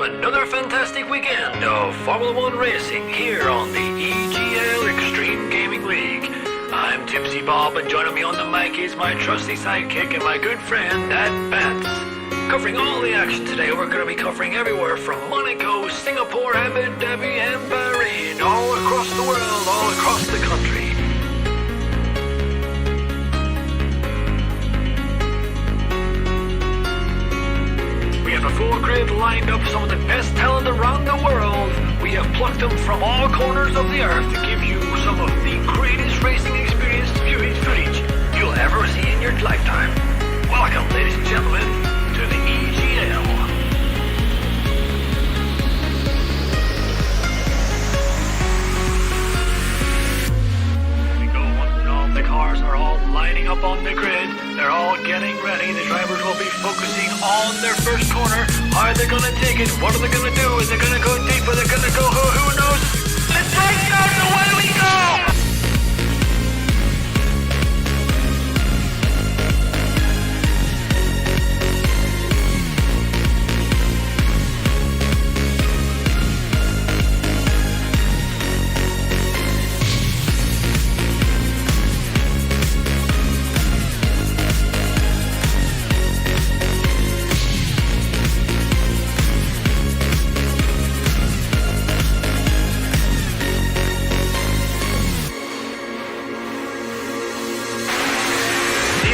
another fantastic weekend of Formula One racing here on the EGL Extreme Gaming League. I'm Tipsy Bob, and joining me on the mic is my trusty sidekick and my good friend, Dad Vance. Covering all the action today, we're going to be covering everywhere from Monaco, Singapore, Abu Dhabi, and Bahrain, all across the world, all across the country. We have a full grid lined up, some of the best talent around the world. We have plucked them from all corners of the earth to give you some of the greatest racing experience viewing footage you'll ever see in your lifetime. Welcome, ladies and gentlemen, to the EGL. There we go, and all the cars are all lining up on the grid. They're all getting ready. The drivers will be focusing on their first corner. Are they going to take it? What are they going to do? Is it going to go deep? Are they going to go? Who knows? Let's take it out, away we go!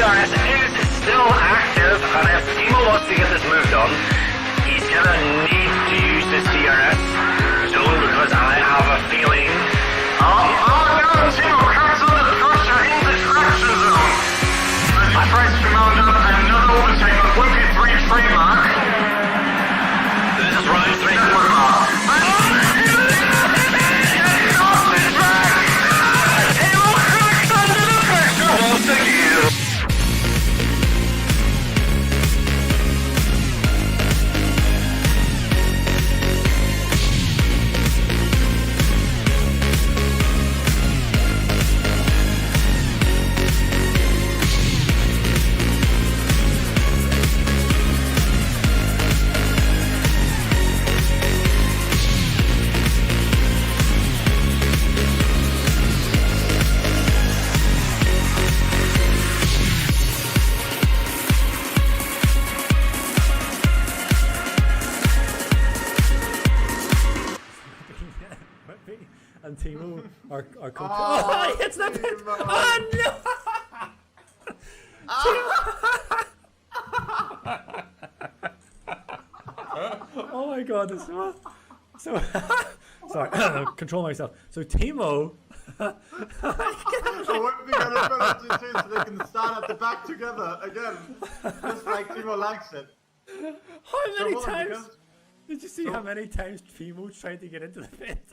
DRS is still active, and if Timo wants to get this moved on, he's gonna need to use this DRS zone because I have a feeling. Oh no, Timo, cancel the crusher in the traction zone. I pressed to mount up another overtake on 23 trademark. This is round 3 quarter. And Timo, our coach. Oh, it's not pit. Oh no! Oh my god, this is so sorry. Control myself. So Timo. So what are we gonna put to so they can stand at the back together again, just like Timo likes it. How many times? Did you see how many times Timo tried to get into the pit?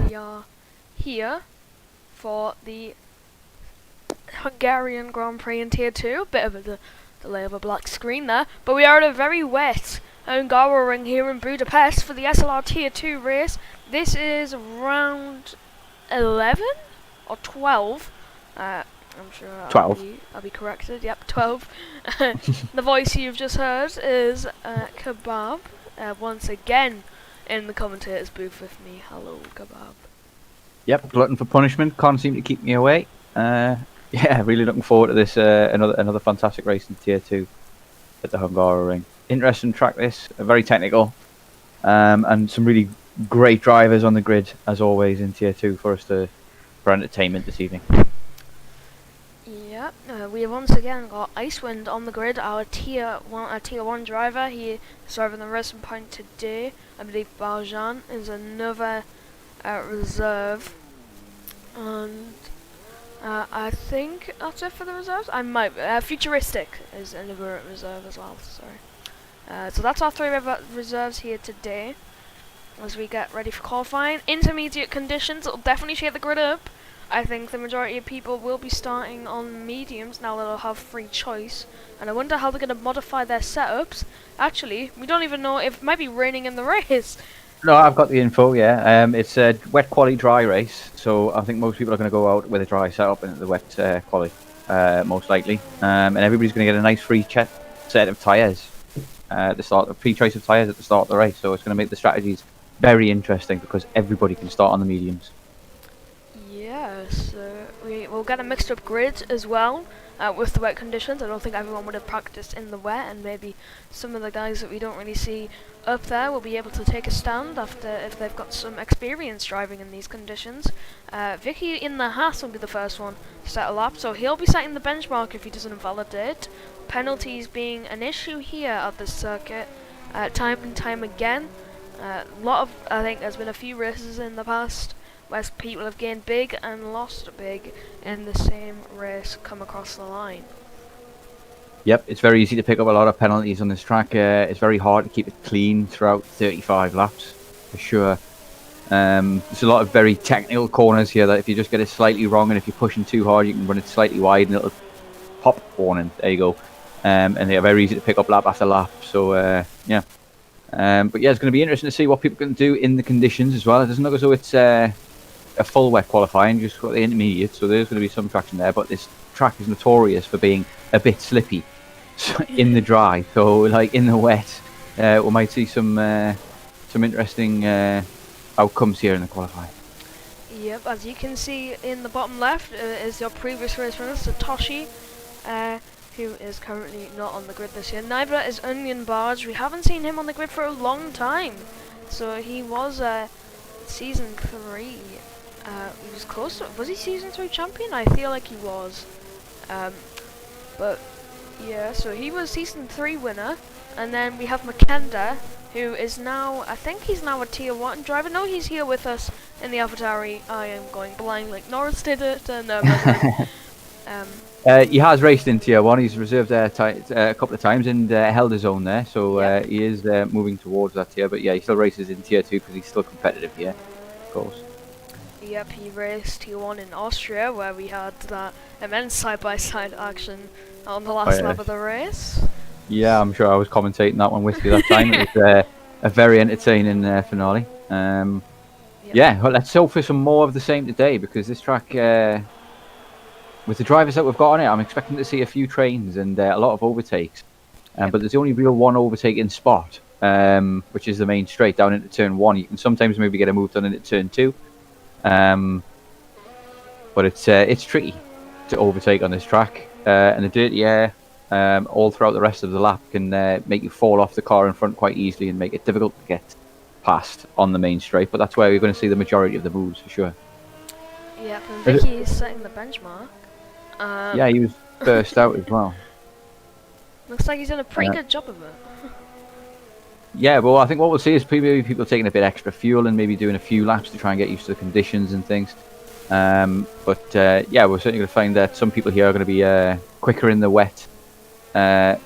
we are here for the Hungarian Grand Prix in Tier 2. Bit of a delay of a black screen there, but we are at a very wet Hungaroring here in Budapest for the SLR Tier 2 race. This is round 11 or 12. I'm sure 12. I'll be corrected. Yep, 12. The voice you've just heard is Kebab, once again in the commentator's booth with me. Hello, Kebab. Yep, glutton for punishment. Can't seem to keep me away. Yeah, really looking forward to this. Another fantastic race in Tier 2 at the Hungaroring. Interesting track this, very technical, and some really great drivers on the grid as always in Tier 2 for entertainment this evening. Yeah, we have once again got Icewind on the grid, our tier 1 driver. He is driving the racing point today. I believe Baljan is another reserve, and I think that's it for the reserves. I might Futuristic is another reserve as well. Sorry. So that's our 3 reserves here today as we get ready for qualifying. Intermediate conditions, it'll definitely shake the grid up. I think the majority of people will be starting on mediums now that they'll have free choice, and I wonder how they're going to modify their setups. Actually, we don't even know if it might be raining in the race. No, I've got the info, yeah. It's a wet quali dry race, so I think most people are going to go out with a dry setup into the wet quali, most likely. And everybody's going to get a nice free set of tyres at the start, a free choice of tyres at the start of the race, so it's going to make the strategies very interesting because everybody can start on the mediums. Yes, we will get a mixed up grid as well with the wet conditions. I don't think everyone would have practiced in the wet, and maybe some of the guys that we don't really see up there will be able to take a stand if they've got some experience driving in these conditions. Vicky in the Haas will be the first one to set a lap, so he'll be setting the benchmark if he doesn't invalidate. Penalties being an issue here at this circuit time and time again. I think there's been a few races in the past where people have gained big and lost big in the same race come across the line. Yep, it's very easy to pick up a lot of penalties on this track. It's very hard to keep it clean throughout 35 laps, for sure. There's a lot of very technical corners here that if you just get it slightly wrong and if you're pushing too hard, you can run it slightly wide and it'll pop warning. There you go. And they are very easy to pick up lap after lap. So, yeah. But yeah, it's going to be interesting to see what people can do in the conditions as well. It doesn't look as though it's a full wet qualifying, just got the intermediate, so there's going to be some traction there, but this track is notorious for being a bit slippy in the dry, so like in the wet we might see some interesting outcomes here in the qualifying. Yep, as you can see in the bottom left is your previous race winner Satoshi, who is currently not on the grid this year. Neither is Onion Barge. We haven't seen him on the grid for a long time, so he was season 3. He was close to, was he season 3 champion? I feel like he was. But yeah, so he was season 3 winner. And then we have Makenda, who is now, I think he's now a tier 1 driver. No, he's here with us in the AvaTari. I am going blind like Norris did it. He has raced in tier 1. He's reserved there a couple of times and held his own there. So yep. He is moving towards that tier. But yeah, he still races in tier 2 because he's still competitive here, of course. Yep, he raced tier 1 in Austria, where we had that immense side-by-side action on the last lap of the race. Yeah, I'm sure I was commentating that one with you that time. It was a very entertaining finale. Yep. Yeah, well, let's hope for some more of the same today, because this track, with the drivers that we've got on it, I'm expecting to see a few trains and a lot of overtakes. Yep. But there's only real one overtaking spot, which is the main straight down into turn 1. You can sometimes maybe get a move done into turn 2. But it's tricky to overtake on this track, and the dirty air all throughout the rest of the lap can make you fall off the car in front quite easily and make it difficult to get past on the main straight. But that's where we're going to see the majority of the moves for sure. Yep, and Vicky is setting the benchmark. Yeah, he was first out as well. Looks like he's done a pretty good job of it. Yeah, well, I think what we'll see is people taking a bit extra fuel and maybe doing a few laps to try and get used to the conditions and things. But yeah, we're certainly going to find that some people here are going to be quicker in the wet than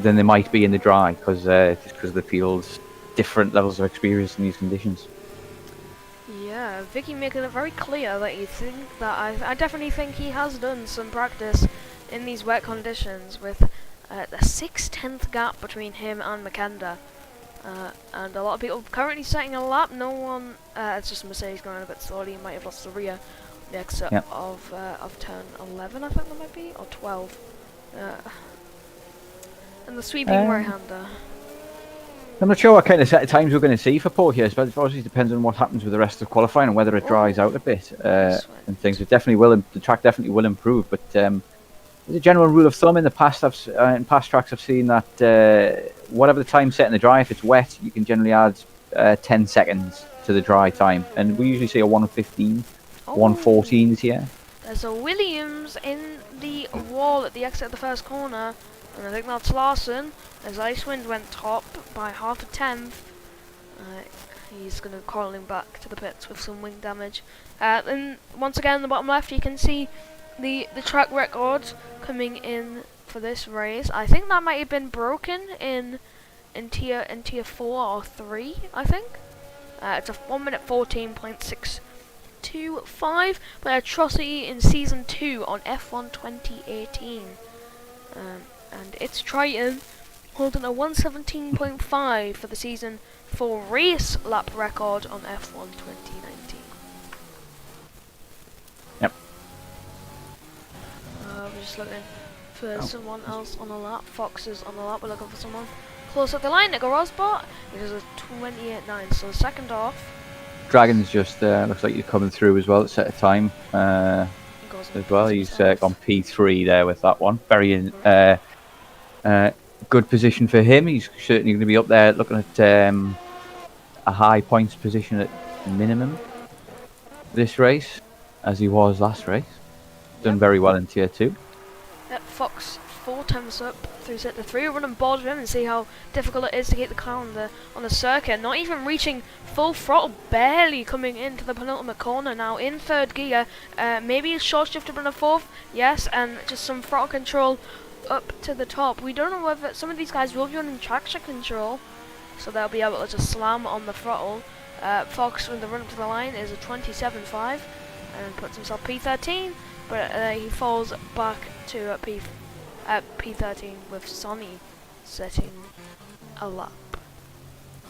they might be in the dry, just because of the field's different levels of experience in these conditions. Yeah, Vicky making it very clear that you think that I definitely think he has done some practice in these wet conditions with the 6/10 gap between him and Makenda. And a lot of people currently setting a lap. No one, it's just Mercedes going a bit slowly. He might have lost the rear on the exit of turn 11, I think that might be, or 12. And the sweeping right-hander. I'm not sure what kind of set of times we're going to see for Paul here, but it obviously depends on what happens with the rest of qualifying and whether it dries out a bit and things. It definitely will. The track definitely will improve, but as a general rule of thumb in the past, in past tracks, I've seen that whatever the time set in the dry, if it's wet, you can generally add 10 seconds to the dry time, and we usually see a 1:15, 1:14 here. There's a Williams in the wall at the exit of the first corner, and I think that's Larson, as Icewind went top by half a tenth. He's going to crawling back to the pits with some wing damage. And once again, in the bottom left, you can see the track record coming in for this race. I think that might have been broken in tier 4 or 3, I think. It's a 1:14.625 by Atrocity in Season 2 on F1 2018. And it's Triton holding a 1:17.5 for the Season 4 race lap record on F1 2019. Yep. We're just looking for someone else on the lap. Fox is on the lap. We're looking for someone close up the line. Nico Rosbart. It is a 28.9, so second off. Dragon's just looks like you're coming through as well at set a time as well. He's gone P3 there with that one. Very good position for him. He's certainly going to be up there looking at a high points position at minimum this race, as he was last race. Done very well in tier 2. Fox 4 times up through sector 3. Run on board with him and see how difficult it is to get the car on the circuit. Not even reaching full throttle, barely coming into the penultimate corner now in third gear. Maybe a short shifter on a fourth, yes, and just some throttle control up to the top. We don't know whether some of these guys will be running traction control, so they'll be able to just slam on the throttle. Fox, with the run up to the line, is a 27.5 and puts himself P13, but he falls back to P13 with Sonny setting a lap.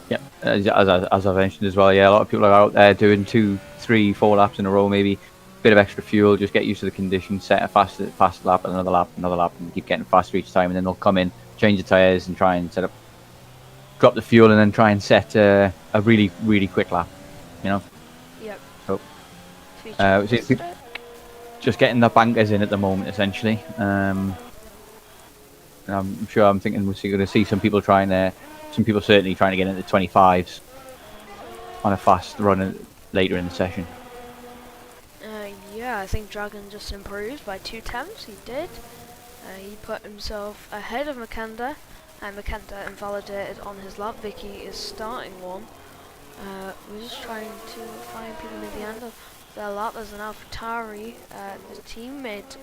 Yep, as I mentioned as well, yeah, a lot of people are out there doing 2, 3, 4 laps in a row, maybe a bit of extra fuel, just get used to the conditions, set a fast lap, another lap, and keep getting faster each time, and then they'll come in, change the tyres, and try and drop the fuel, and then try and set a really, really quick lap, you know? Yep. So, just getting the bankers in at the moment, essentially. I'm thinking we're going to see some people certainly trying to get into the 25s on a fast run later in the session. Yeah, I think Dragon just improved by 2 tenths. He did. He put himself ahead of Makenda, and Makenda invalidated on his lap. Vicky is starting one. We're just trying to find people near the end of their lap. There's an AlphaTauri, the teammate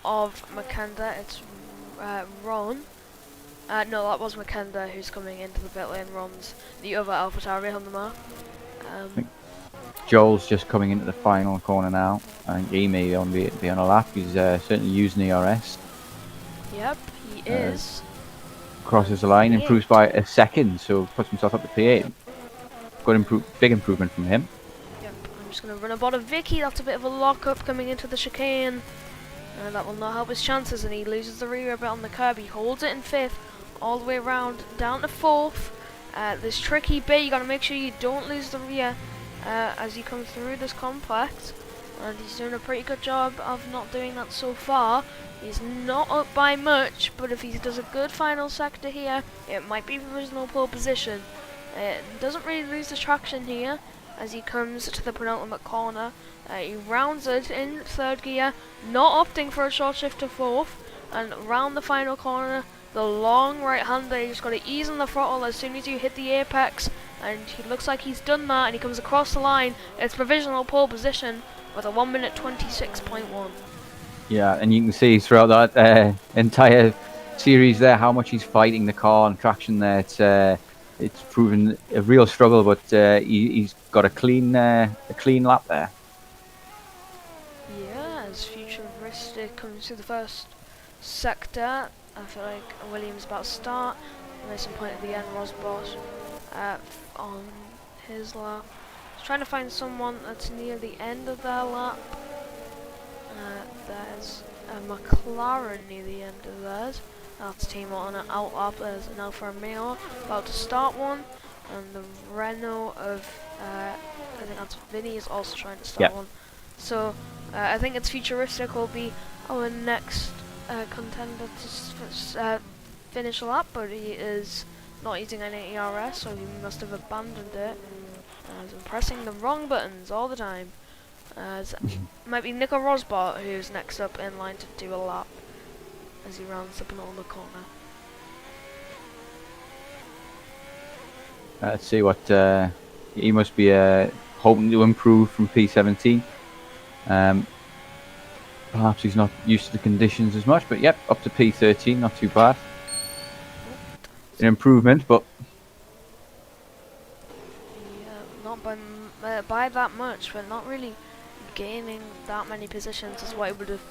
of Makenda. It's Ron. No, that was Makenda who's coming into the pit lane. Ron's the other AlphaTauri on the mark. Joel's just coming into the final corner now. I think he may be on a lap. He's certainly using ERS. Yep, he is. Crosses the line, improves by a second, so puts himself up to P8. Big improvement from him. Yep, I'm just going to run aboard of Vicky. That's a bit of a lock-up coming into the chicane. That will not help his chances, and he loses the rear a bit on the curb. He holds it in 5th, all the way around, down to 4th. This tricky bit, you got to make sure you don't lose the rear as you come through this complex. And he's doing a pretty good job of not doing that so far. He's not up by much, but if he does a good final sector here, it might be provisional pole position. Doesn't really lose the traction here as he comes to the penultimate corner. He rounds it in 3rd gear, not opting for a short shift to 4th, and round the final corner, the long right-hander. You just got to ease on the throttle as soon as you hit the apex, and he looks like he's done that, and he comes across the line. It's provisional pole position with a 1:26.1. Yeah, and you can see throughout that entire series there how much he's fighting the car and traction there. It's it's proven a real struggle, but he's got a clean lap there. Yeah, as Futuristic comes to the first sector, I feel like Williams about to start. Nice and point at the end, Rosbot on his lap. He's trying to find someone that's near the end of their lap. There's a McLaren near the end of theirs. That's Timo on an out lap. There's an Alfa Romeo about to start one, and the Renault of I think that's Vinny is also trying to start one. So I think it's Futuristic will be our next contender to finish a lap, but he is not using any ERS, so he must have abandoned it. He's pressing the wrong buttons all the time. Might be Nico Rosbot who's next up in line to do a lap as he rounds up along the corner. Let's see what he must be hoping to improve from P17. Perhaps he's not used to the conditions as much, but yep, up to P13, not too bad. An improvement, but yeah, not by that much, but not really gaining that many positions as what I would have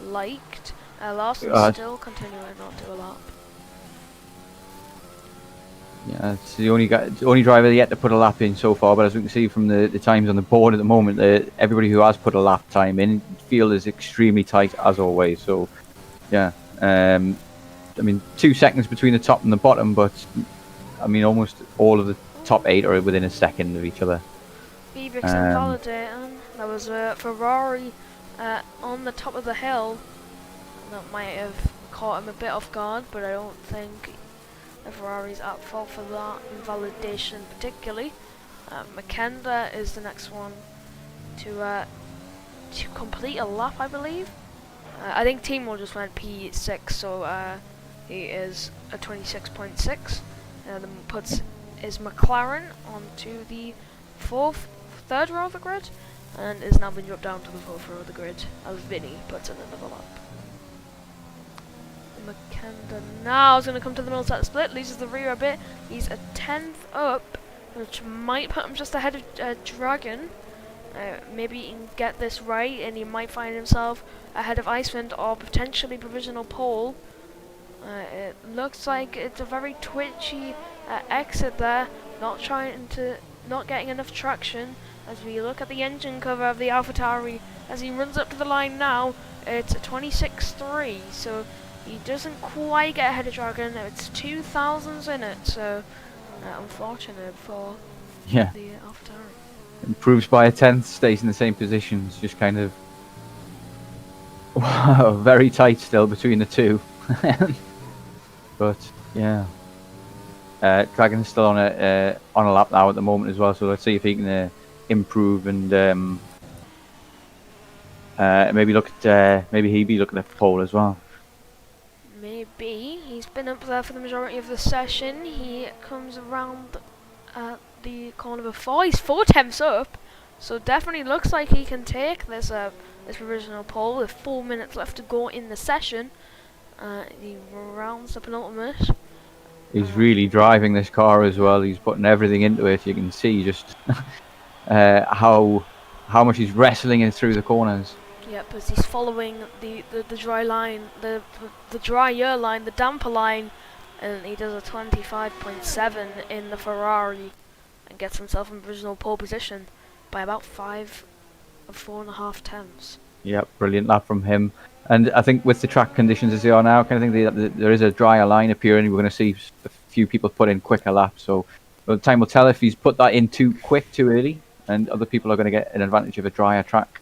liked. Larson's still continuing not to a lap. yeah, it's the only driver yet to put a lap in so far. But as we can see from the times on the board at the moment, everybody who has put a lap time in, field is extremely tight as always. So yeah, I mean 2 seconds between the top and the bottom, but I mean almost all of the top 8 are within a second of each other. Beabrix invalidating. There was a Ferrari on the top of the hill. That might have caught him a bit off guard, but I don't think the Ferrari's at fault for that invalidation particularly. Makenda is the next one to complete a lap, I believe. I think Timo just went P6, so he is a 26.6. Then puts his McLaren onto the third row of the grid, and is now been dropped down to the 4th row of the grid as Vinny puts in another lap. Makenda now is going to come to the middle set split, loses the rear a bit. He's a 10th up, which might put him just ahead of Dragon. Maybe he can get this right, and he might find himself ahead of Icewind or potentially provisional pole. It looks like it's a very twitchy exit there, not getting enough traction. As we look at the engine cover of the AlphaTauri, as he runs up to the line now, it's a 26.3, so he doesn't quite get ahead of Dragon. It's 2000s in it, so unfortunate for the AlphaTauri. Improves by a 10th, stays in the same position. It's just kind of wow, very tight still between the two. But yeah, Dragon's still on a lap now at the moment as well. So let's see if he can improve and maybe look at maybe he'd be looking at the pole as well. Maybe. He's been up there for the majority of the session. He comes around the corner before. He's 4 temps up, so definitely looks like he can take this provisional pole with 4 minutes left to go in the session. He rounds up an ultimate. He's really driving this car as well. He's putting everything into it. You can see just how much he's wrestling it through the corners. Yep, as he's following the dry line, the drier line, the damper line, and he does a 25.7 in the Ferrari and gets himself in provisional pole position by about 5 of 4.5 temps. Yep, brilliant lap from him. And I think with the track conditions as they are now, I kind of think there is a drier line appearing. We're going to see a few people put in quicker laps. So time will tell if he's put that in too quick, too early, and other people are going to get an advantage of a drier track.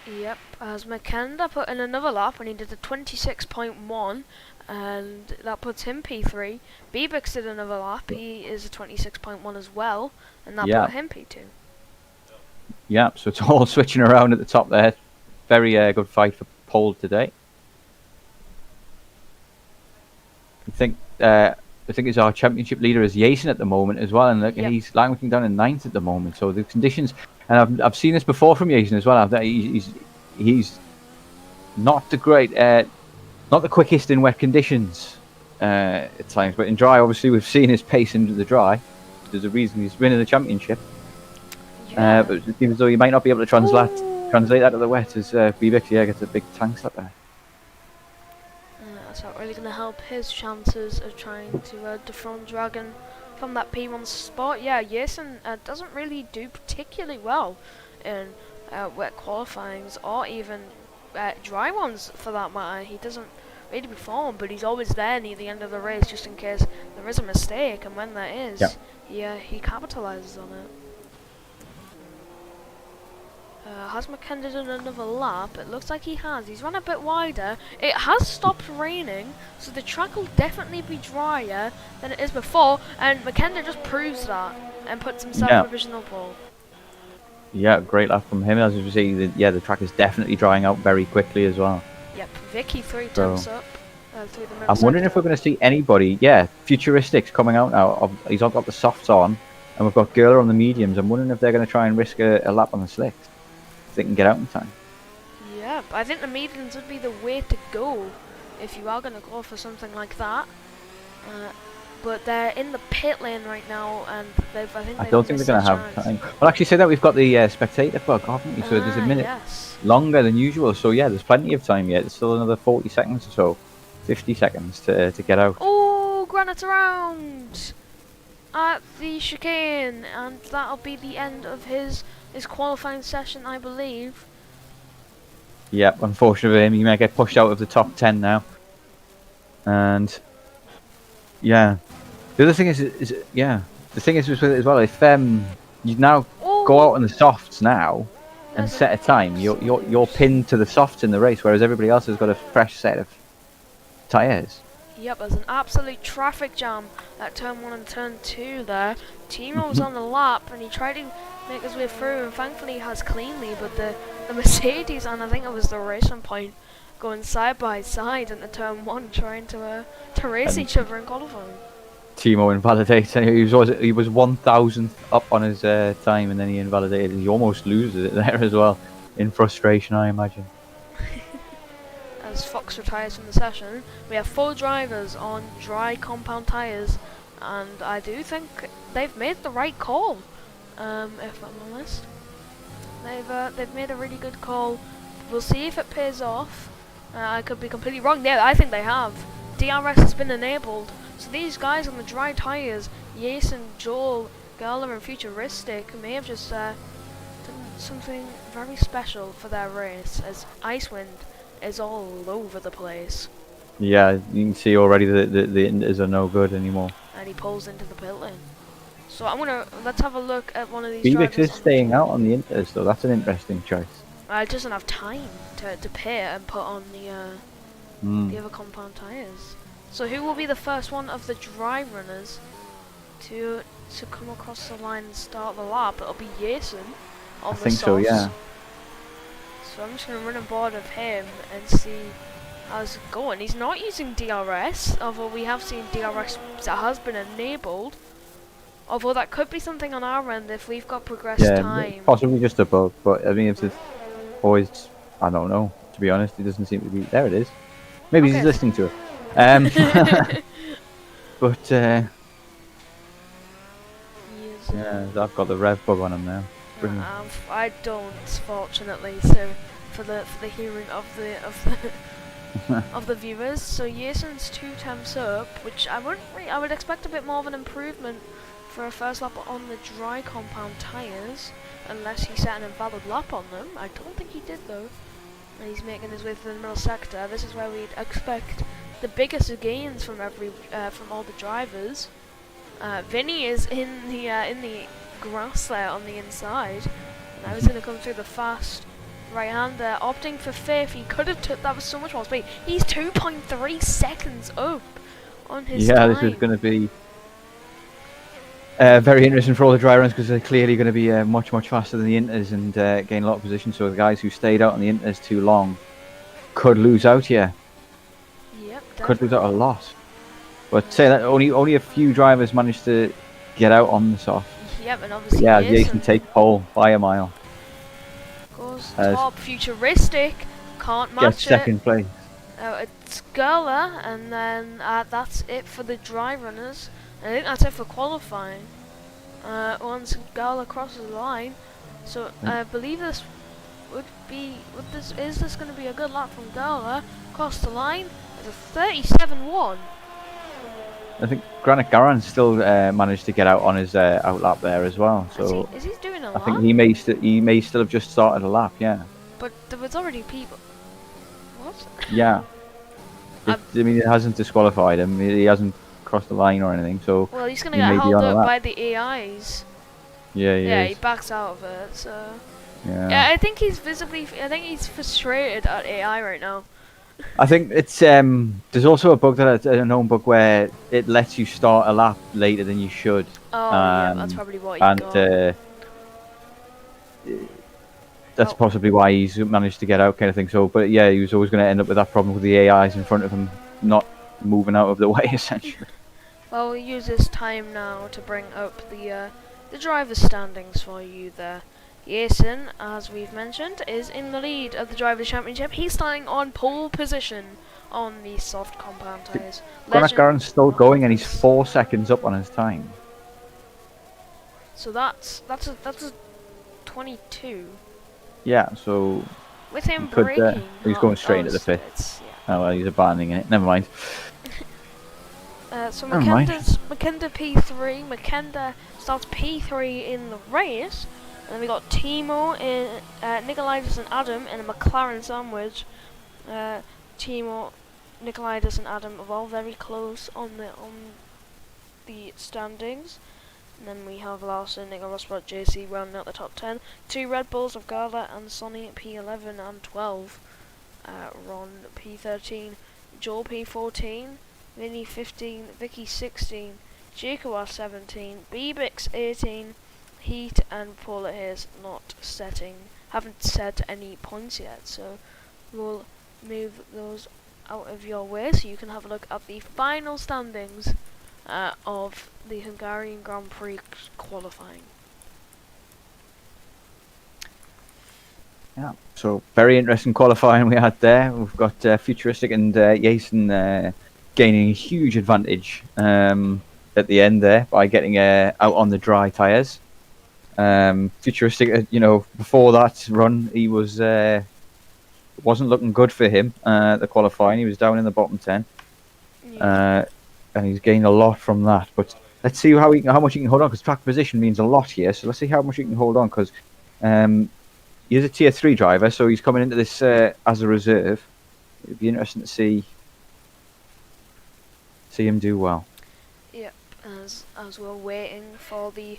Yep, as Makenda put in another lap and he did a 26.1, and that puts him P3. Beebrix did another lap, he is a 26.1 as well, and that put him P2. Yeah, so it's all switching around at the top there. Very good fight for pole today. I think it's our championship leader is Jason at the moment as well, and look, he's looking down in 9th at the moment. So the conditions, and I've seen this before from Jason as well. He's not the great, not the quickest in wet conditions. at times. But in dry, obviously, we've seen his pace into the dry. There's a reason he's winning the championship. Yeah. But it seems as though you might not be able to translate that to the wet as Bivix, gets a big tank slap there. That's not really going to help his chances of trying to dethrone Dragon from that P1 spot. Yeah, Jason doesn't really do particularly well in wet qualifyings or even dry ones for that matter. He doesn't really perform, but he's always there near the end of the race just in case there is a mistake, and when there is, he capitalizes on it. Has McKenna done another lap? It looks like he has. He's run a bit wider. It has stopped raining, so the track will definitely be drier than it is before, and McKenna just proves that and puts himself in a provisional pole. Yeah, great lap from him. As you see, the track is definitely drying out very quickly as well. Yep, Vicky 3 temps up through the middle. I'm wondering if we're going to see anybody, futuristics coming out now. He's all got the softs on, and we've got Gurler on the mediums. I'm wondering if they're going to try and risk a lap on the slicks. They can get out in time. Yeah, I think the mediums would be the way to go if you are going to go for something like that. But they're in the pit lane right now, and I don't think they're going to have time. Well, actually, say that we've got the spectator bug, haven't we? So there's a minute longer than usual. So yeah, there's plenty of time yet. There's still another 40 seconds or so, 50 seconds to get out. Oh, Granite around at the chicane, and that'll be the end of his qualifying session, I believe. Yep, unfortunately, he may get pushed out of the top 10 now. And yeah, the other thing is as well, if you now go out on the softs now and set a time, you're pinned to the softs in the race, whereas everybody else has got a fresh set of tyres. Yep, there's an absolute traffic jam at turn 1 and turn 2 there. Timo was on the lap and he tried to make his way through, and thankfully he has cleanly, but the Mercedes, and I think it was the Racing Point, going side by side into turn 1 trying to race each other in qualifying. Timo invalidates, and he was 1,000th up on his time, and then he invalidated. He almost loses it there as well, in frustration, I imagine. As Fox retires from the session, we have 4 drivers on dry compound tyres, and I do think they've made the right call. If I'm honest, they've made a really good call. We'll see if it pays off. I could be completely wrong. Yeah, I think they have. DRS has been enabled, so these guys on the dry tyres, Jason, Joel, Gerler, and Futuristic, may have just done something very special for their race, as Icewind is all over the place. Yeah, you can see already that the Inters are no good anymore. And he pulls into the pit lane. So let's have a look at one of these drivers. Bivix is staying out on the Inters, so that's an interesting choice. It doesn't have time to pit and put on the other compound tyres. So who will be the first one of the dry runners to come across the line and start the lap? It'll be Jason on the softs. So, yeah. So I'm just going to run on board of him and see how's it going. He's not using DRS, although we have seen DRS that has been enabled. Although that could be something on our end if we've got progressed time. Possibly just a bug, but I mean, if it's always, I don't know, to be honest, it doesn't seem to be. There it is. Maybe he's listening to it. But yeah, I've got the rev bug on him now. I don't, fortunately. So for the hearing of the of the viewers. So Jason's 2 temps up, which I would expect a bit more of an improvement for a first lap on the dry compound tyres, unless he set an invalid lap on them. I don't think he did though. And he's making his way through the middle sector. This is where we'd expect the biggest gains from from all the drivers. Vinny is in the grass there on the inside. Now he's going to come through the fast right-hander, opting for 5th. He could have took that with so much more speed. He's 2.3 seconds up on his time. This is going to be very interesting for all the dry runs, because they're clearly going to be much faster than the Inters and gain a lot of position. So the guys who stayed out on the Inters too long could lose out here. Yep, could lose out a lot. But say that only a few drivers managed to get out on the soft. Yep, and obviously Jason take pole by a mile. Goes top, Futuristic can't match Gets second place. it's Gerla, and then that's it for the dry runners. I think that's it for qualifying. Once Gerla crosses the line, so I believe this would be. Is this going to be a good lap from Gerla? Cross the line. It's a 37-1. I think Granit Garan still managed to get out on his outlap there as well. So Is he doing a I lap? think he may still have just started a lap. Yeah. But there was already people. What? Yeah. I mean, it hasn't disqualified him. He hasn't crossed the line or anything. So Well, he's gonna he get may be held on a up lap. by the AIs. Yeah, Yeah, he is. backs out of it. So Yeah. yeah, I think he's frustrated at AI right now. I think it's there's also a bug that a known bug where it lets you start a lap later than you should. Oh yeah, that's probably what he And got. that's Oh. possibly why he's managed to get out, kind of thing. So, but yeah, he was always going to end up with that problem with the AIs in front of him not moving out of the way, essentially. Well, we'll use this time now to bring up the driver's standings for you there. Jason, as we've mentioned, is in the lead of the Drivers' Championship. He's starting on pole position on the soft compound tyres. Granit Garan's still going, and he's 4 seconds up on his time. So that's a 22. Yeah, so With him Could, braking. he's going straight into the pit. Yeah. oh well, he's abandoning it. Never mind. So Never mind. Makenda P3. Makenda starts P3 in the race. And then we got Timo, Nikolaitis and Adam in a McLaren sandwich. Timo, Nikolaitis and Adam are all very close on the standings. And then we have Larson, Nico Rosberg, JC rounding out the top 10. 2 Red Bulls of Gala and Sonny P11 and 12. Ron P13, Joel P14, Vinny 15, Vicky 16, Jacob 17, Bebix 18, Heat and Paula Hayes haven't set any points yet, so we'll move those out of your way so you can have a look at the final standings of the Hungarian Grand Prix qualifying. Yeah, so very interesting qualifying we had there. We've got Futuristic and Jason gaining a huge advantage at the end there by getting out on the dry tyres. Futuristic, before that run, he wasn't looking good for him. The qualifying, he was down in the bottom 10, Yeah. and he's gained a lot from that. But let's see how much he can hold on, because track position means a lot here. So let's see how much he can hold on, because he's a tier 3 driver, so he's coming into this as a reserve. It'd be interesting to see him do well. Yep, as we're waiting for the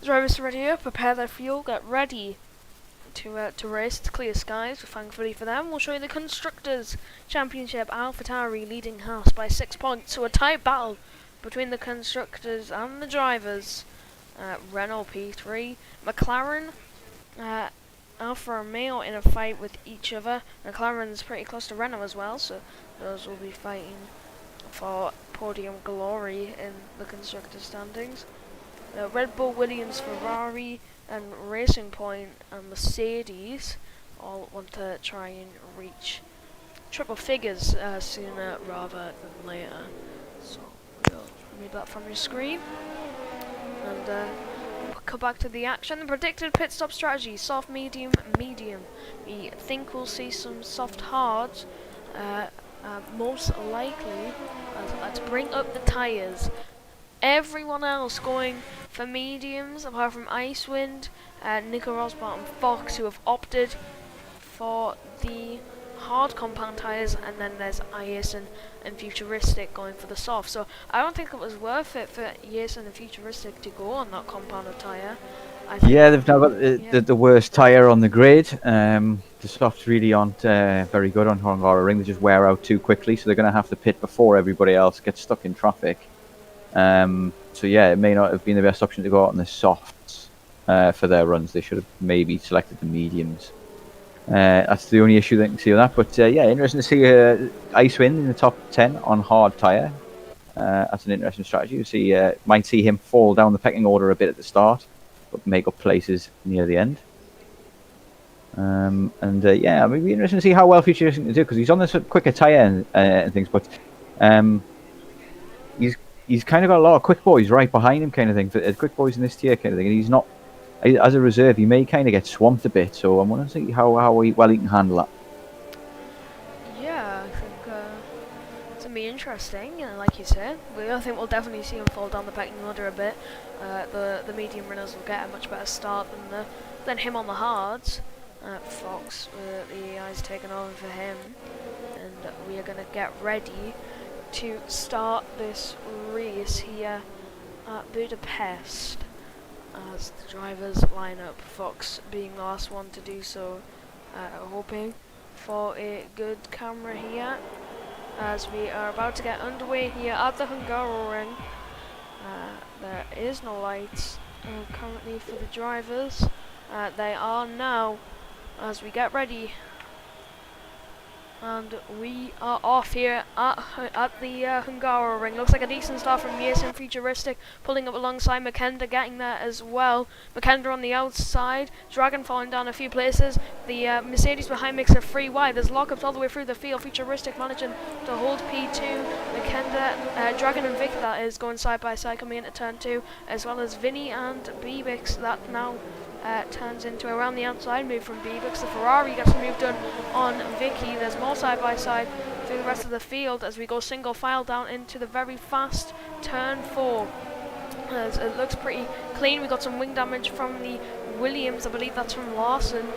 drivers to ready up, prepare their fuel, get ready to race to clear skies. Thankfully for them, we'll show you the Constructors' Championship. AlphaTauri leading Haas by 6 points, so a tight battle between the constructors and the drivers. Renault P3, McLaren, Alfa Romeo in a fight with each other. McLaren's pretty close to Renault as well, so those will be fighting for podium glory in the constructor standings. Red Bull, Williams, Ferrari, and Racing Point and Mercedes all want to try and reach triple figures sooner rather than later. So we'll read that from your screen. And we'll come back to the action. The predicted pit stop strategy: soft, medium, medium. We think we'll see some soft hards, most likely, to bring up the tyres. Everyone else going for mediums, apart from Icewind, Nico Rosberg and Fox, who have opted for the hard compound tyres, and then there's Jason and Futuristic going for the soft. So I don't think it was worth it for Jason and Futuristic to go on that compounded tyre. Yeah, they've now got the worst tyre on the grid. The softs really aren't very good on Hungaroring. They just wear out too quickly, so they're going to have to pit before everybody else gets stuck in traffic. So yeah, it may not have been the best option to go out on the softs for their runs. They should have maybe selected the mediums. That's the only issue that I can see with that. But yeah, interesting to see Icewind in the top 10 on hard tyre. That's an interesting strategy. You see, might see him fall down the pecking order a bit at the start, but make up places near the end. Yeah, I mean, it'd be interesting to see how well Futuristic can do, because he's on this quicker tyre and things, but he's kind of got a lot of quick boys right behind him, kind of thing. Quick boys in this tier, kind of thing, and he's not. As a reserve, he may kind of get swamped a bit, so I'm wondering to see how well he can handle that. Yeah, I think it's gonna be interesting. Like you said, I think we'll definitely see him fall down the pecking order a bit. The medium runners will get a much better start than him on the hards. Fox, the AI's taken over for him, and we are gonna get ready to start this race here at Budapest. As the drivers line up, Fox being the last one to do so, hoping for a good camera here as we are about to get underway here at the Hungarian. There is no lights currently for the drivers. They are now as we get ready, and we are off here at the Hungarian. Looks like a decent start from Jason Futuristic, pulling up alongside Makenda, getting there as well. Makenda on the outside, Dragon falling down a few places. The Mercedes behind makes it 3 wide. There's lockups all the way through the field. Futuristic managing to hold P2. Makenda, Dragon and Vic, that is, going side by side coming into turn 2, as well as Vinny and Bebix, that now turns into around the outside move from Bebix. The Ferrari gets a move done on Vicky. There's more side by side through the rest of the field as we go single file down into the very fast turn 4. As it looks pretty clean. We got some wing damage from the Williams. I believe that's from Larson.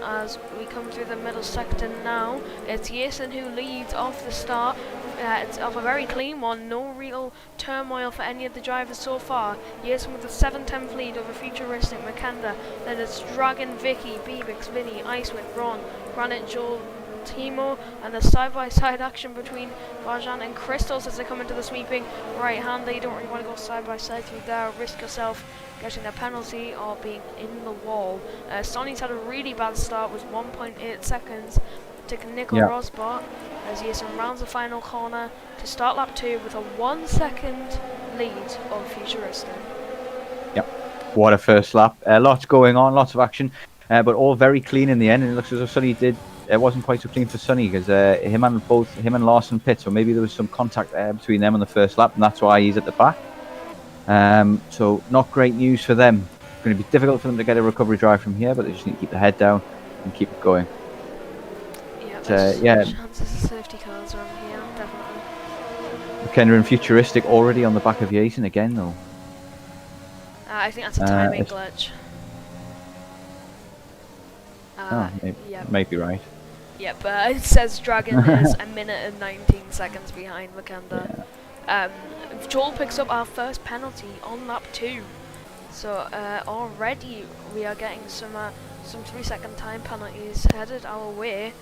As we come through the middle sector now, it's Jason who leads off the start. It's off a very clean one, no real turmoil for any of the drivers so far. Jason with a 7/10 lead over Futuristic, Makenda. Then it's Dragon, Vicky, Bebix, Vinny, Icewind, Ron, Granite, Joel, Timo, and the side-by-side action between Barjan and Crystals as they come into the sweeping right hand. You don't really want to go side-by-side through there, risk yourself getting a penalty or being in the wall. Sonny's had a really bad start with 1.8 seconds to Nico Rosbach as Jason rounds the final corner to start lap 2 with a 1 second lead over Futuristic. Yep, what a first lap. Lots going on, lots of action, but all very clean in the end, and it looks as though Sonny did. It wasn't quite so clean for Sonny because him and Larson pit, so maybe there was some contact between them on the first lap, and that's why he's at the back. So not great news for them. It's going to be difficult for them to get a recovery drive from here, but they just need to keep their head down and keep it going. Yeah, chances of safety cars around here, definitely. McKenna and Futuristic already on the back of Jason again, though. I think that's a timing glitch. Might be right. Yeah, but it says Dragon is a minute and 19 seconds behind Makenda. Joel picks up our first penalty on lap 2. So already we are getting some 3-second time penalties headed our way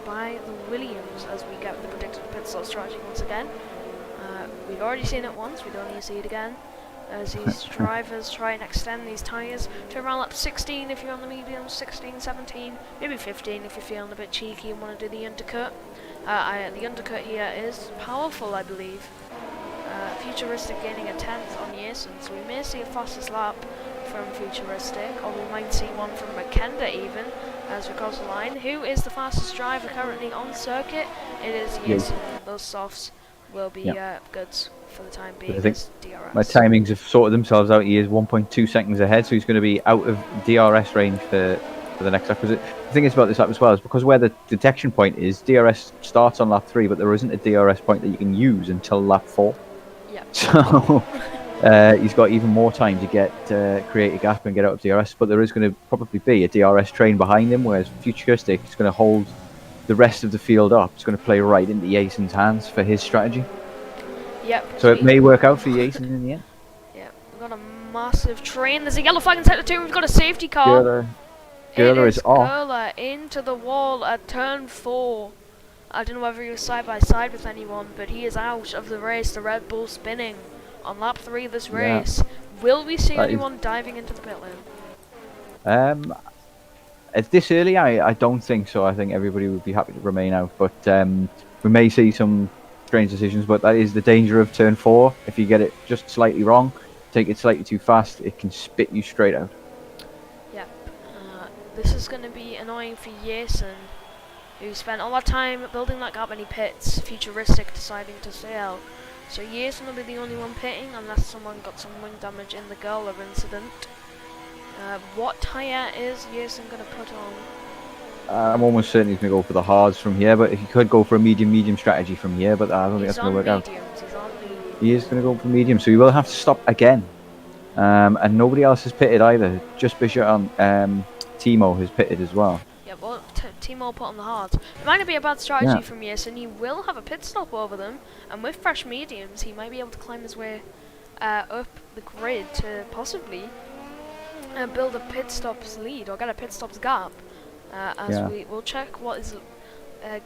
by the Williams as we get the predicted pit stop strategy once again. We've already seen it once, we don't need to see it again. As these drivers try and extend these tyres to around lap 16 if you're on the medium, 16, 17, maybe 15 if you're feeling a bit cheeky and want to do the undercut. The undercut here is powerful, I believe. Futuristic gaining a 10th on Jason, so we may see a fastest lap from Futuristic, or we might see one from Makenda even, as we cross the line. Who is the fastest driver currently on circuit? It is Jason. Those softs will be goods for the time being. I think DRS. my timings have sorted themselves out. He is 1.2 seconds ahead, so he's going to be out of DRS range for the next lap. Because the thing is about this lap as well is because where the detection point is, DRS starts on lap 3, but there isn't a DRS point that you can use until lap 4. Yeah. So he's got even more time to get create a gap and get out of DRS. But there is going to probably be a DRS train behind him, whereas Futuristic is going to hold the rest of the field up. It's going to play right into Jason's hands for his strategy. Yep. So it may work out for Jason in the end. Yeah, we've got a massive train. There's a yellow flag in sector 2. We've got a safety car. Gurler is off. Gurler into the wall at turn 4. I don't know whether he was side by side with anyone, but he is out of the race. The Red Bull spinning on lap 3 of this race. Will we see anyone diving into the pit lane? At this early, I don't think so. I think everybody would be happy to remain out, but we may see some strange decisions. But that is the danger of turn 4. If you get it just slightly wrong, take it slightly too fast, it can spit you straight out. Yep. this is going to be annoying for Jason, who spent all that time building that gap and he pits, Futuristic deciding to sail. So Jason will be the only one pitting unless someone got some wing damage in the Girl incident. What tyre is Jason going to put on? I'm almost certain he's going to go for the hards from here, but he could go for a medium strategy from here, but I don't think that's going to work out. He's on mediums. He is going to go for medium, so he will have to stop again. And nobody else has pitted either. Just Bishop and Timo has pitted as well. Yeah, well, Timo put on the hards. It might not be a bad strategy from Jason. He will have a pit stop over them, and with fresh mediums, he might be able to climb his way up the grid to possibly build a pit stops lead or get a pit stops gap. We will check what his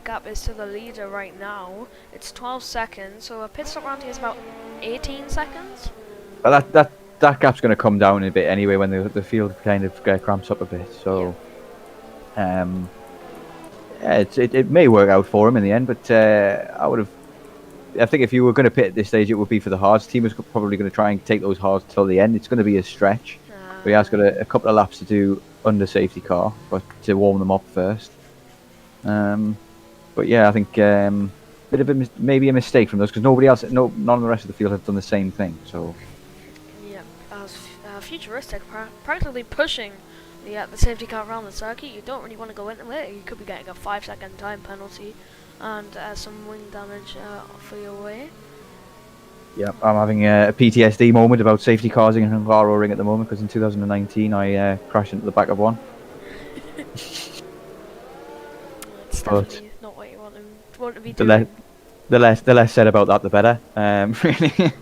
gap is to the leader right now. It's 12 seconds, so a pit stop round here is about 18 seconds. But that gap's going to come down a bit anyway when the field kind of cramps up a bit. So, it may work out for him in the end. But I think if you were going to pit at this stage, it would be for the hards. Team is probably going to try and take those hards till the end. It's going to be a stretch. But he has got a couple of laps to do under safety car, but to warm them up first. But yeah, I think bit of maybe a mistake from those because none of the rest of the field have done the same thing. So yeah, Futuristic practically pushing the safety car around the circuit. You don't really want to go into it. You could be getting a 5-second time penalty and some wing damage for your way. yeah, I'm having a PTSD moment about safety cars in Hungaroring at the moment because in 2019 I crashed into the back of one. It's definitely not what you want to be The doing. less said about that, the better. Really,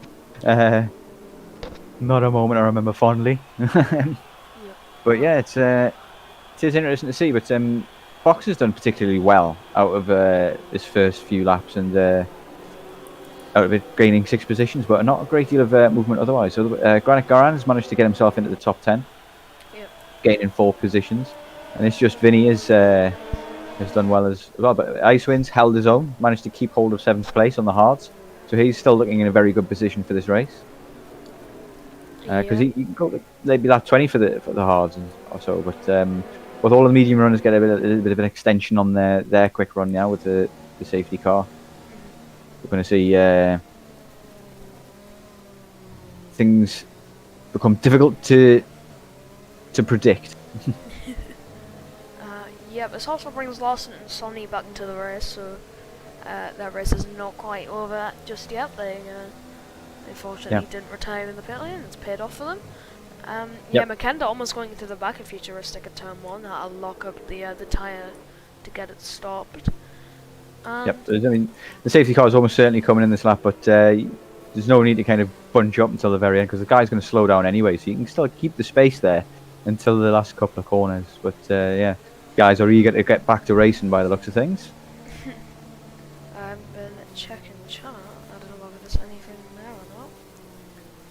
not a moment I remember fondly. But yeah, it is interesting to see. But Fox has done particularly well out of his first few laps and out of it gaining 6 positions, but not a great deal of movement otherwise. So Granit Garan has managed to get himself into the top 10, gaining 4 positions, and it's just Vinny has done well as well. But Icewind's held his own, managed to keep hold of 7th place on the hards, so he's still looking in a very good position for this race. Because he can go maybe lap 20 for the hards or so, but with all the medium runners get a little bit of an extension on their quick run now with the safety car. We're going to see things become difficult to predict. Yeah, but this also brings Lawson and Sonny back into the race, so their race is not quite over just yet. They unfortunately didn't retire in the pit lane. It's paid off for them. Makenda almost going into the back of Futuristic at turn 1. That'll lock up the tyre to get it stopped. Yep, I mean, the safety car is almost certainly coming in this lap, but there's no need to kind of bunch up until the very end because the guy's going to slow down anyway, so you can still keep the space there until the last couple of corners. But yeah, guys are eager to get back to racing by the looks of things. I've been checking the chart. I don't know whether there's anything there or not.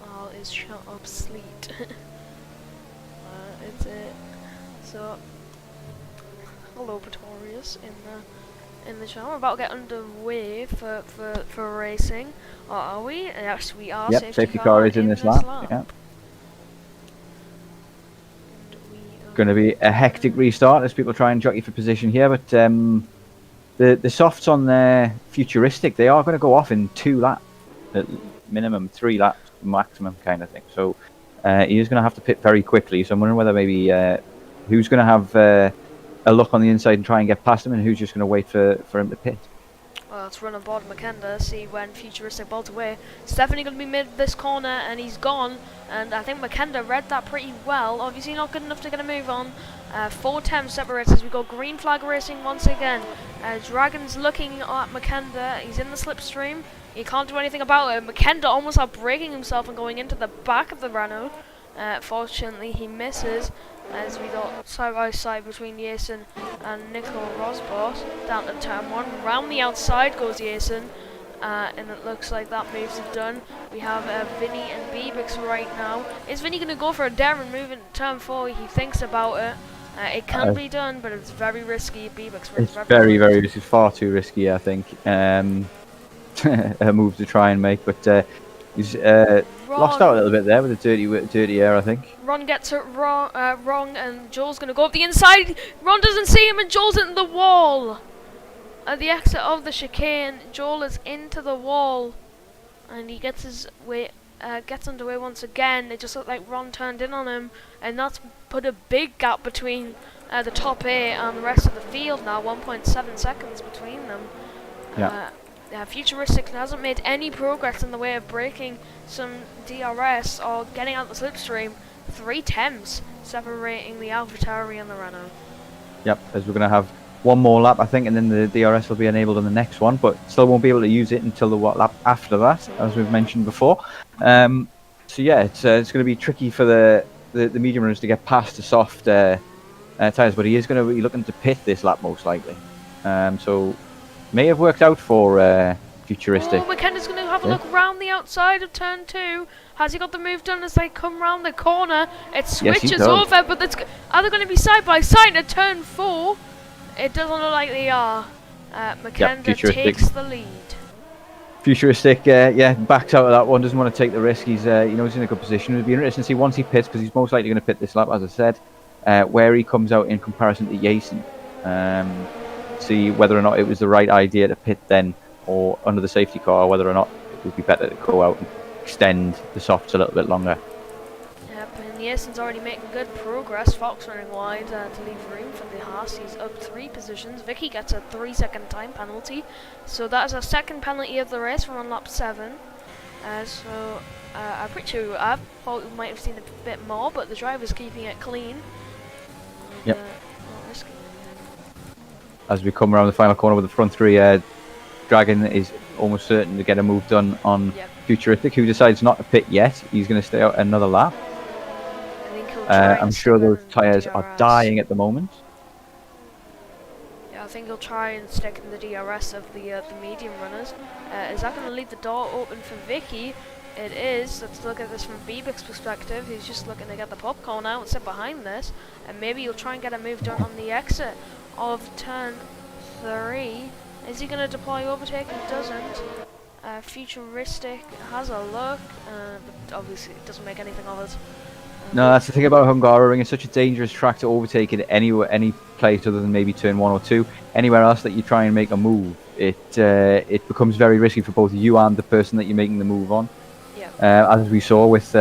Oh, it's shut up sleet. It's it. So, hello Pretorius in the channel. We're about to get underway for racing. Or are we? Yes, we are. Yep, safety car is in this lap. Yeah. Going to be a hectic restart as people try and jockey for position here, but the softs on their Futuristic, they are going to go off in 2 laps, at minimum 3 laps maximum kind of thing. So he is going to have to pit very quickly. So I'm wondering whether maybe who's going to have a look on the inside and try and get past him, and who's just going to wait for him to pit. Well, let's run on board Makenda, see when Futuristic bolts away. It's definitely going to be mid this corner, and he's gone. And I think Makenda read that pretty well. Obviously not good enough to get a move on. 4 temps separates as we go green flag racing once again. Dragon's looking at Makenda. He's in the slipstream. He can't do anything about it. Makenda almost outbraking himself and going into the back of the Renault. Fortunately, he misses as we go side by side between Jason and Nico Rosbot down to turn 1. Round the outside goes Jason, and it looks like that move's done. We have Vinny and Beebix right now. Is Vinny going to go for a daring move in turn 4? He thinks about it. It can be done, but it's very risky. Beebix It's very risky, far too risky, I think. A move to try and make, but He's lost out a little bit there with the dirty air, I think. Ron gets it wrong, and Joel's going to go up the inside. Ron doesn't see him, and Joel's into the wall. At the exit of the chicane, Joel is into the wall, and he gets his way, gets underway once again. It just looked like Ron turned in on him, and that's put a big gap between the top 8 and the rest of the field now. 1.7 seconds between them. Yeah. Futuristic hasn't made any progress in the way of breaking some DRS or getting out the slipstream. 3 temps separating the AlphaTauri and the Renault. Yep, as we're going to have one more lap, I think, and then the DRS will be enabled on the next one, but still won't be able to use it until the lap after that, as we've mentioned before. So yeah, it's going to be tricky for the medium runners to get past the soft tyres, but he is going to be looking to pit this lap most likely. So may have worked out for Futuristic. Oh, McKenna's going to have a look round the outside of turn 2. Has he got the move done as they come round the corner? It switches over, but are they going to be side by side at turn 4? It doesn't look like they are. McKenna takes the lead. Futuristic, yeah, backs out of that one. Doesn't want to take the risk. He's, you know, he's in a good position. It'll be interesting to see once he pits, because he's most likely going to pit this lap, as I said, where he comes out in comparison to Jason. See whether or not it was the right idea to pit then, or under the safety car, or whether or not it would be better to go out and extend the softs a little bit longer. Yep, and Jason's already making good progress. Fox running wide to leave room for the Haas. He's up 3 positions. Vicky gets a 3-second time penalty, so that is a second penalty of the race. We're on lap 7. So I'm pretty sure I thought we might have seen a bit more, but the driver's keeping it clean. Yep. As we come around the final corner with the front 3, Dragon is almost certain to get a move done on Futuristic, who decides not to pit yet. He's going to stay out another lap. I'm sure those tyres are dying at the moment. Yeah, I think he'll try and stick in the DRS of the medium runners. Is that going to leave the door open for Vicky? It is. Let's look at this from Bebek's perspective. He's just looking to get the popcorn out and sit behind this, and maybe he'll try and get a move done on the exit of turn 3. Is he going to deploy overtake? He doesn't. Futuristic has a look, but obviously it doesn't make anything of it. No, that's the thing about Hungarian. It's such a dangerous track to overtake in any place other than maybe turn 1 or 2. Anywhere else that you try and make a move, it becomes very risky for both you and the person that you're making the move on. Yeah. As we saw with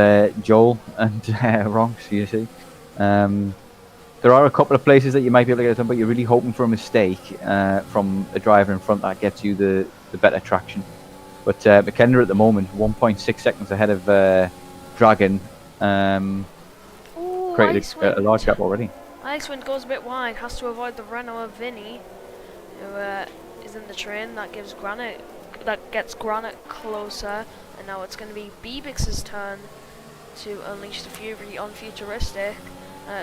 Joel and Ronks, you see. There are a couple of places that you might be able to get it done, but you're really hoping for a mistake from a driver in front that gets you the better traction. But McKenna at the moment, 1.6 seconds ahead of Dragon. Created a large gap already. Icewind goes a bit wide, has to avoid the Renault of Vinny, who is in the train. That gets Granite closer, and now it's going to be Bebek's turn to unleash the fury on Futuristic.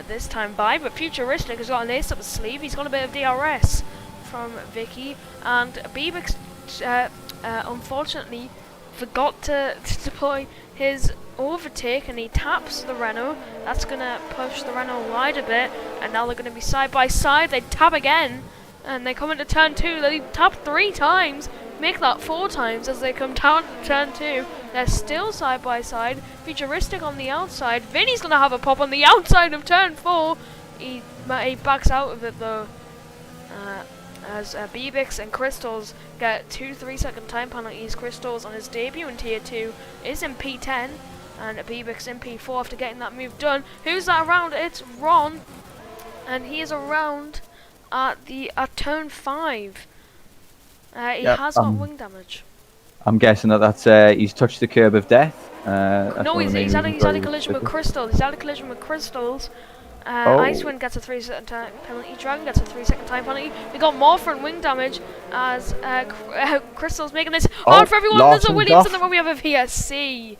This time by, but Futuristic has got an ace up his sleeve. He's got a bit of DRS from Vicky, and Bebek unfortunately forgot to deploy his overtake, and he taps the Renault. That's going to push the Renault wide a bit, and now they're going to be side by side. They tap again, and they come into turn 2. They tap 3 times, make that 4 times as they come down to turn 2. They're still side by side. Futuristic on the outside. Vinny's going to have a pop on the outside of turn 4. He backs out of it though. As Bebek's and Crystals get 2 3-second time penalties. Crystals on his debut in Tier 2 is in P10, and Bebek's in P4 after getting that move done. Who's that around? It's Ron, and he is around at turn 5. He has got wing damage. I'm guessing that's he's touched the curb of death. No, he's had a collision with Crystals. He's had a collision with Crystals. Icewind gets a 3-second time penalty. Dragon gets a 3-second time penalty. We got more front wing damage as Crystal's making this hard for everyone. There's a Williams and then we have a VSC.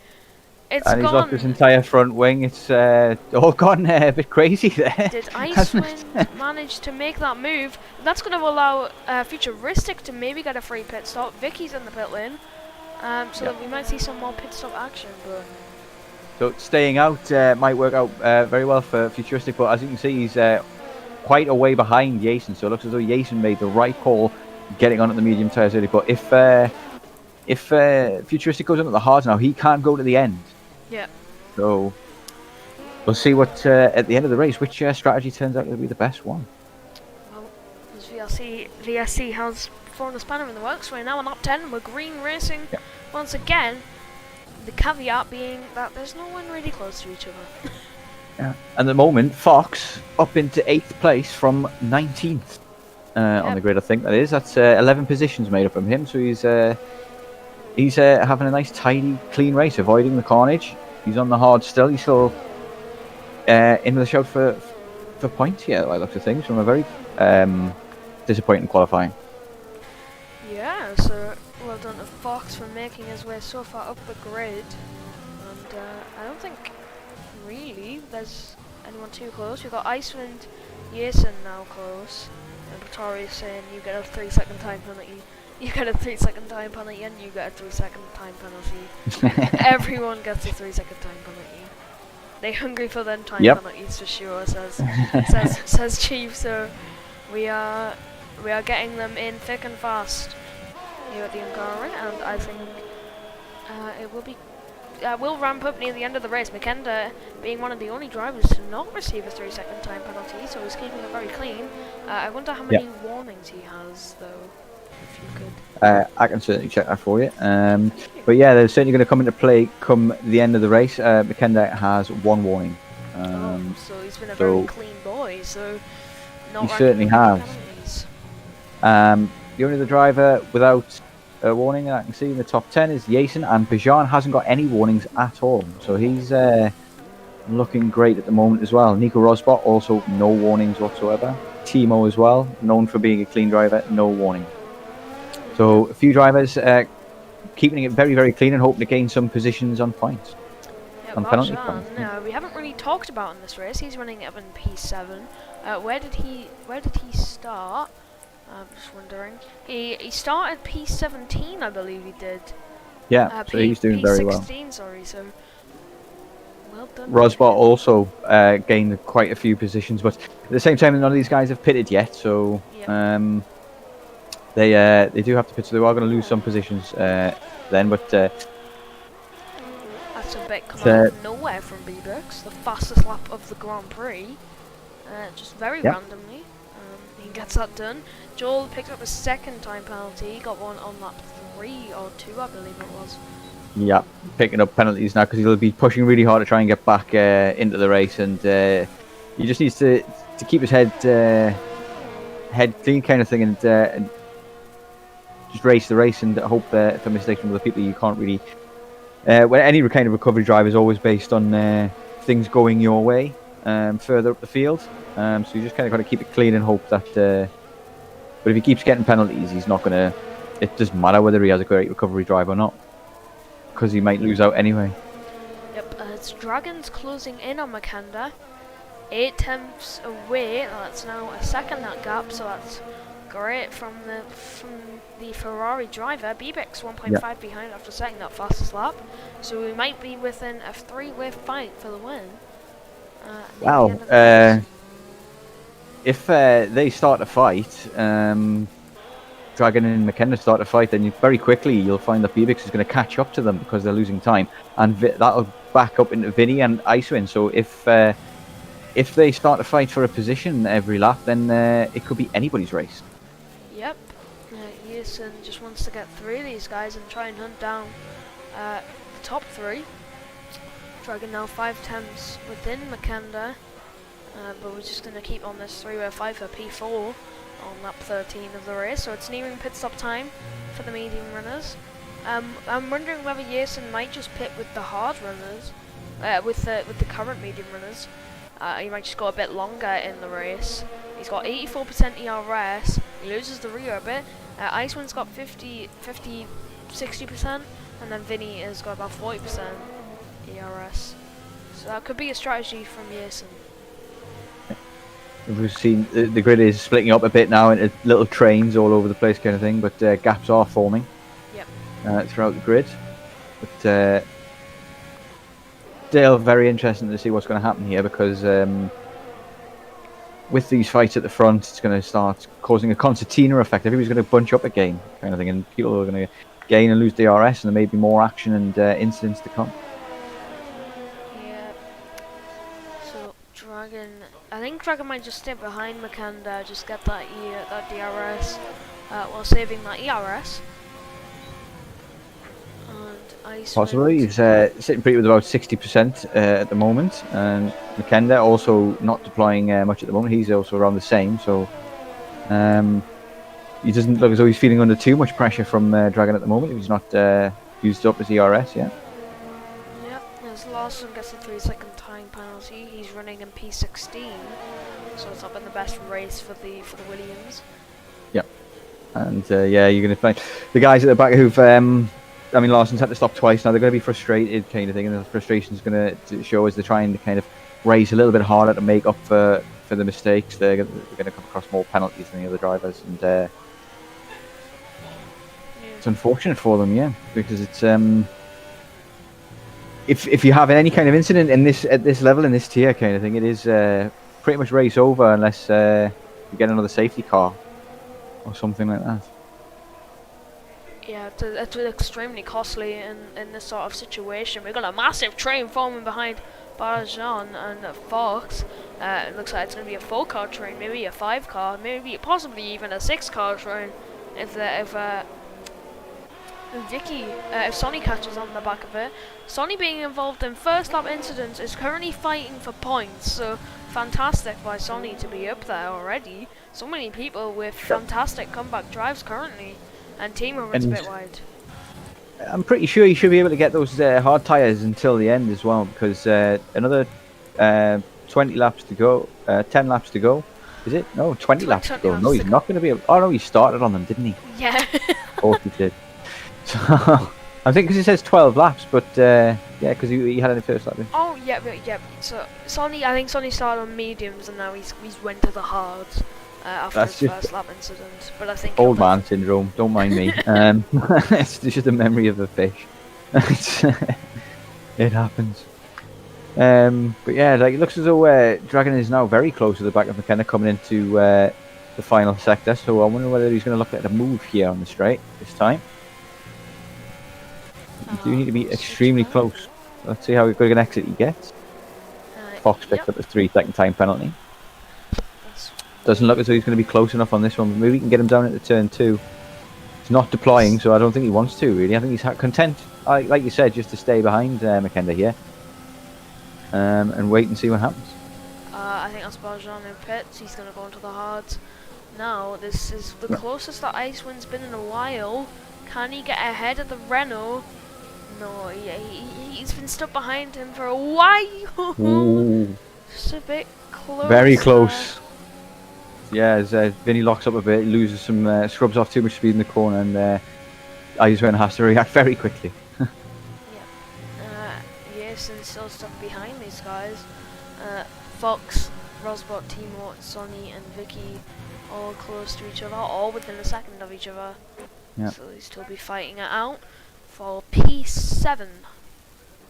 It's and gone. He's lost his entire front wing. It's all gone a bit crazy there. Did Icewind manage to make that move? That's going to allow Futuristic to maybe get a free pit stop. Vicky's in the pit lane, so that we might see some more pit stop action. But so staying out might work out very well for Futuristic, but as you can see, he's quite a way behind Jason. So it looks as though Jason made the right call getting on at the medium tyres early. But if if Futuristic goes into the hards now, he can't go to the end. Yeah. So we'll see what at the end of the race, which strategy turns out to be the best one. Well, as VSC has thrown a spanner in the works. We're now on lap 10. We're green racing once again. The caveat being that there's no one really close to each other. Yeah. At the moment, Fox up into 8th place from 19th on the grid. I think that is. That's 11 positions made up of him. So he's having a nice, tidy, clean race, avoiding the carnage. He's on the hard still. He's still in the shout for points here. I look at things from a very disappointing qualifying. Yeah, so well done to Fox for making his way so far up the grid. And I don't think really there's anyone too close. We've got Icewind, Jason now close. And Victoria's saying you get a 3-second time penalty. You get a 3-second time penalty and you get a 3-second time penalty. Everyone gets a 3-second time penalty. They're hungry for them time penalties for sure, says Chief. So we are getting them in thick and fast here at the Hungarian, and I think it will ramp up near the end of the race. McKenna being one of the only drivers to not receive a 3-second time penalty, so he's keeping it very clean. I wonder how many warnings he has, though. If you could. I can certainly check that for you. But yeah, they're certainly going to come into play come the end of the race. McKenna has 1 warning. So he's been a very clean boy. So not he certainly has. The only other driver without a warning that I can see in the top 10 is Jason, and Bajan hasn't got any warnings at all. So he's looking great at the moment as well. Nico Rosbot also no warnings whatsoever. Timo as well, known for being a clean driver, no warning. So a few drivers keeping it very, very clean and hoping to gain some positions on points. Yeah, on penalty points. We haven't really talked about in this race. He's running up in P7. Where did he start? I'm just wondering. He started P17, I believe he did. Yeah, so he's doing very well. P16, sorry. So well done. Rosbot also gained quite a few positions, but at the same time, none of these guys have pitted yet. So they do have to pit. So they are going to lose some positions then, but. That's a bit coming out of nowhere from B-Bucks, the fastest lap of the Grand Prix, just very randomly. He gets that done. Joel picked up a 2nd time penalty. He got one on lap 3 or 2, I believe it was. Yeah, picking up penalties now because he'll be pushing really hard to try and get back into the race, and he just needs to keep his head clean, kind of thing, and just race the race and hope for mistakes from other people. You can't really. When any kind of recovery drive is always based on things going your way further up the field, so you just kind of got to keep it clean and hope that. But if he keeps getting penalties, he's not gonna. It doesn't matter whether he has a great recovery drive or not, because he might lose out anyway. Yep, it's Dragons closing in on Makanda. 8 tenths away. That's now a 2nd that gap, so that's great from the Ferrari driver. Bebek's 1.5 behind after setting that fastest lap, so we might be within a 3-way fight for the win. If they start a fight, Dragon and McKenna start a fight, then very quickly you'll find that Bebix is going to catch up to them because they're losing time, and that'll back up into Vinny and Icewind. So if they start a fight for a position every lap, then it could be anybody's race. Yep. Jason just wants to get through these guys and try and hunt down the top 3. Dragon now 5 tenths within Makanda, but we're just going to keep on this 3-way fight for P4 on lap 13 of the race, so it's nearing pit stop time for the medium runners. I'm wondering whether Jason might just pit with the hard runners, with the current medium runners. He might just go a bit longer in the race. He's got 84% ERS, he loses the rear a bit. Icewind's got 60%, and then Vinny has got about 40% ERS. So that could be a strategy from Jason. We've seen the grid is splitting up a bit now into little trains all over the place, kind of thing, but gaps are forming throughout the grid. But still very interesting to see what's going to happen here, because with these fights at the front, it's going to start causing a concertina effect. Everybody's going to bunch up again, kind of thing, and people are going to gain and lose DRS, and there may be more action and incidents to come. Yeah. So Dragon, I think Dragon might just stay behind Makanda, just get that DRS, while saving that ERS. And Icewind. Possibly. He's sitting pretty with about 60% at the moment, and Makenda also not deploying much at the moment. He's also around the same, so he doesn't look as though he's feeling under too much pressure from Dragon at the moment. He's not used up his ERS yet. Yep, as Lawson gets a 3-second time penalty, he's running in P16, so it's not been the best race for the Williams. Yep. And yeah, you're going to find the guys at the back who've I mean, Lawson's had to stop twice now. They're going to be frustrated, kind of thing, and the frustration's going to show as they're trying to kind of race a little bit harder to make up for the mistakes. They're going to come across more penalties than the other drivers, and it's unfortunate for them, yeah, because it's if you have any kind of incident in at this level in this tier kind of thing, it is pretty much race over unless you get another safety car or something like that. Yeah, it's extremely costly in this sort of situation. We've got a massive train forming behind Barjan and Fox. It looks like it's going to be a 4-car train, maybe a 5-car, maybe possibly even a 6-car train if Vicky, if Sonny catches on the back of it. Sonny being involved in first lap incidents is currently fighting for points, so fantastic by Sonny to be up there already. So many people with fantastic comeback drives currently. And Timo runs a bit wide. I'm pretty sure you should be able to get those hard tyres until the end as well, because another 20 laps to go, 10 laps to go. Is it? No, 20 laps to go. No, he's not going to be able... Oh, no, he started on them, didn't he? Yeah. Of course he did. So, I think because it says 12 laps, but yeah, because he had any first lap. Oh, yeah. So, I think Sonny started on mediums and now he's went to the hards. After his first lap incident, but I think old man syndrome. Don't mind me. It's just a memory of a fish. It happens. But yeah, like it looks as though Dragon is now very close to the back of McKenna coming into the final sector. So I wonder whether he's going to look at a move here on the straight this time. You do need to be extremely close. Let's see how good an exit he gets. Fox picked up a 3-second time penalty. Doesn't look as though he's going to be close enough on this one. Maybe we can get him down into turn 2. He's not deploying, so I don't think he wants to, really. I think he's content, like you said, just to stay behind McKenna here. And wait and see what happens. I think that's Barjan in pits. He's going to go into the hards. Now, this is the closest that Icewind's been in a while. Can he get ahead of the Renault? No, he's been stuck behind him for a while. Ooh. Just a bit close. Very close. Yeah, as Vinny locks up a bit, he loses some, scrubs off too much speed in the corner, and Icewin has to react very quickly. Yes, and still stuck behind these guys. Fox, Rosbot, Timo, Sonny, and Vicky all close to each other, all within a second of each other. Yeah. So they still be fighting it out for P7.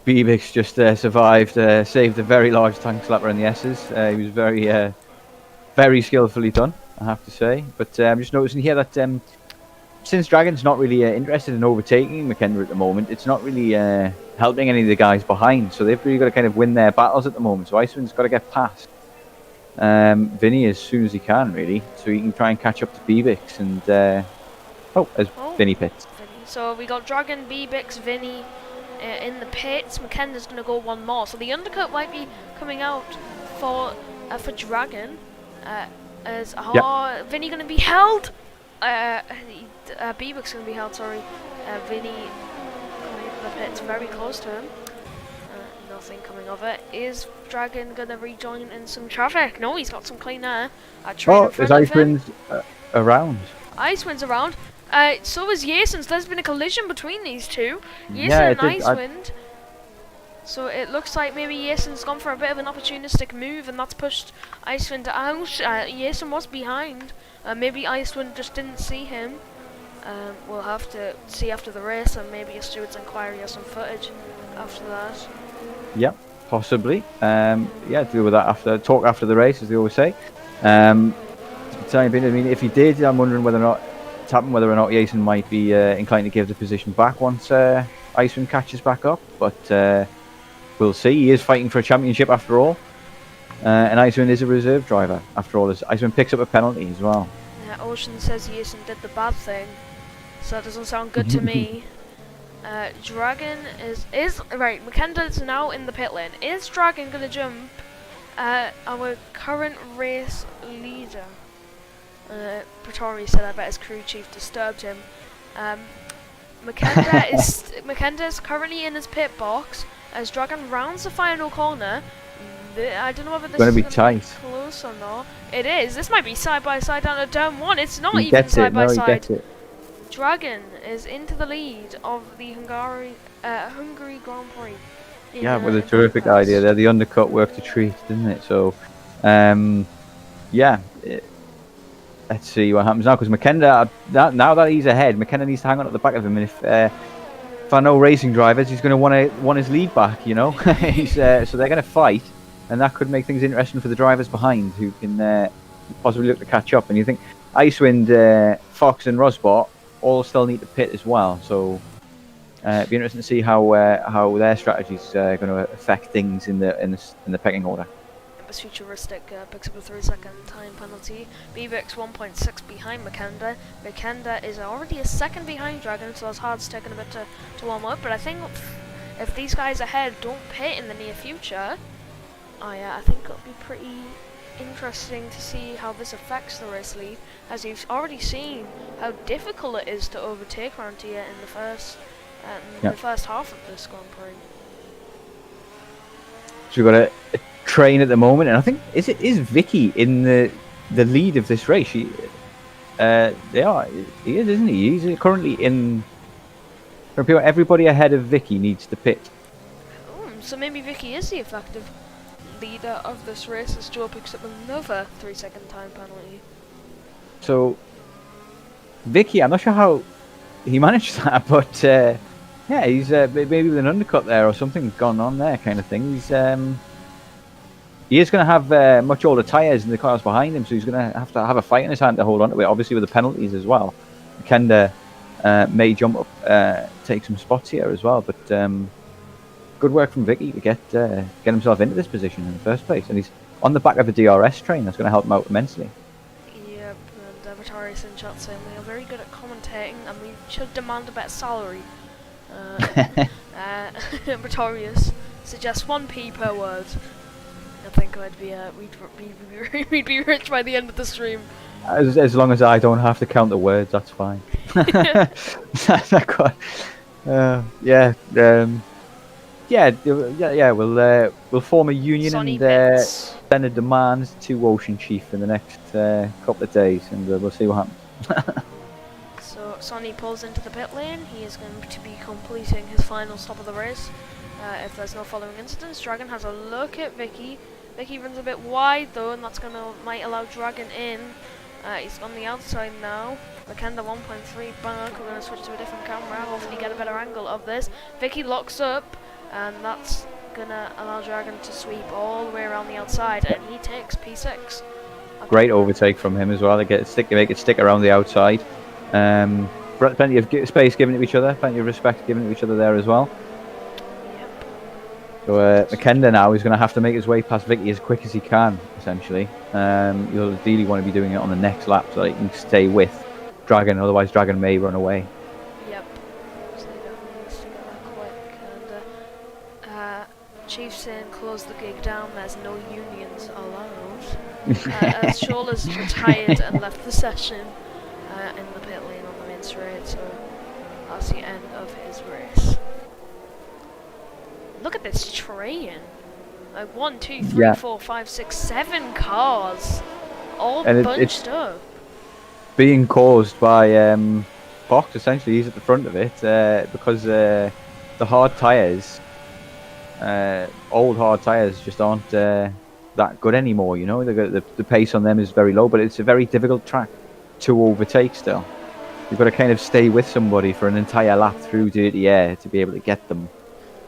Bebix just survived, saved a very large tank slapper in the S's. He was very skillfully done, I have to say. But I'm just noticing here that since Dragon's not really interested in overtaking McKenna at the moment, it's not really helping any of the guys behind. So they've really got to kind of win their battles at the moment. So Icewind's got to get past Vinny as soon as he can, really, so he can try and catch up to Bebix. And as Vinny pits. So we got Dragon, Bebix, Vinny in the pits. McKenna's going to go one more. So the undercut might be coming out for Dragon. Vinny going to be held. Bebix going to be held. Sorry, Vinny coming into the pits, very close to him. Nothing coming of it. Is Dragon going to rejoin in some traffic? No, he's got some clean air. Is Icewind's around? Icewind's around. So is Jason's. There's been a collision between these two. Jason and Icewind. So it looks like maybe Jason's gone for a bit of an opportunistic move, and that's pushed Icewind out. Jason was behind. Maybe Icewind just didn't see him. We'll have to see after the race, and maybe a steward's inquiry or some footage after that. Yep, possibly. Deal with that after the race, as they always say. I mean, if he did, I'm wondering whether or not happen, whether or not Jason might be inclined to give the position back once Icewind catches back up. But we'll see. He is fighting for a championship after all. And Icewind is a reserve driver after all this. Icewind picks up a penalty as well. Yeah, Ocean says Jason did the bad thing, so that doesn't sound good to me. Dragon is right. Makenda is now in the pit lane. Is Dragon gonna jump our current race leader? Praetori said I bet his crew chief disturbed him. Makenda is currently in his pit box as Dragon rounds the final corner. I don't know whether this Gonna is be gonna tight. close or not. It is. This might be side by side down to turn 1. It's not He even gets side it. by No, he side. gets it. Dragon is into the lead of the Hungary Grand Prix. Yeah, with a terrific idea there. The undercut worked a treat, didn't it? So, yeah. Let's see what happens now, because Makenda, now that he's ahead, Makenda needs to hang on at the back of him. And if I know racing drivers, he's going to want his lead back, you know. So they're going to fight, and that could make things interesting for the drivers behind, who can possibly look to catch up. And you think Icewind, Fox, and Rosbot all still need to pit as well. So it'd be interesting to see how their strategies are going to affect things in the pecking order. Futuristic picks up a 3-second time penalty. Beavix 1.6 behind Makenda. Makenda is already a second behind Dragon, so that's hard's taking a bit to warm up. But I think if these guys ahead don't pit in the near future, I think it'll be pretty interesting to see how this affects the race lead, as you've already seen how difficult it is to overtake around here in the first half of this Grand Prix. So we've got a train at the moment, and I think is Vicky in the lead of this race? He is, isn't he? He's currently in. Everybody ahead of Vicky needs to pit. So maybe Vicky is the effective leader of this race, as Joe picks up another 3-second time penalty. So Vicky, I'm not sure how he managed that, but yeah, he's maybe with an undercut there or something gone on there, kind of thing. He is going to have much older tyres than the cars behind him, so he's going to have a fight in his hand to hold on to it, obviously with the penalties as well. Makenda may jump up, take some spots here as well, but good work from Vicky to get himself into this position in the first place. And he's on the back of a DRS train. That's going to help him out immensely. Yep, and Vitarius in chat saying we are very good at commentating and we should demand a better salary. Vitarius suggests 1p per word. I think we'd be rich by the end of the stream. As long as I don't have to count the words, that's fine. We'll form a union Sonny and send a demand to Ocean Chief in the next couple of days, and we'll see what happens. So Sonny pulls into the pit lane. He is going to be completing his final stop of the race. If there's no following incidents, Dragon has a look at Vicky. Vicky runs a bit wide though, and that's might allow Dragon in. He's on the outside now. Makenda 1.3 back. We're going to switch to a different camera, hopefully get a better angle of this. Vicky locks up, and that's going to allow Dragon to sweep all the way around the outside, and he takes P6. Great overtake from him as well. They make it stick around the outside. Plenty of space given to each other, plenty of respect given to each other there as well. Yep. So Makenda now is going to have to make his way past Vicky as quick as he can, essentially. You'll ideally want to be doing it on the next lap so that he can stay with Dragon, otherwise Dragon may run away. Yep. So you definitely need to get that quick. And Chief saying close the gig down, there's no unions allowed. As Shola's retired and left the session in the pit lane on the main straight, so that's the end of his race. Look at this train. Like 1, 2, 3, 4, 5, 6, 7 cars, all And bunched up. Being caused by Fox, essentially. He's at the front of it because the hard tyres, old hard tyres, just aren't that good anymore. You know, the pace on them is very low, but it's a very difficult track to overtake still. You've got to kind of stay with somebody for an entire lap through dirty air to be able to get them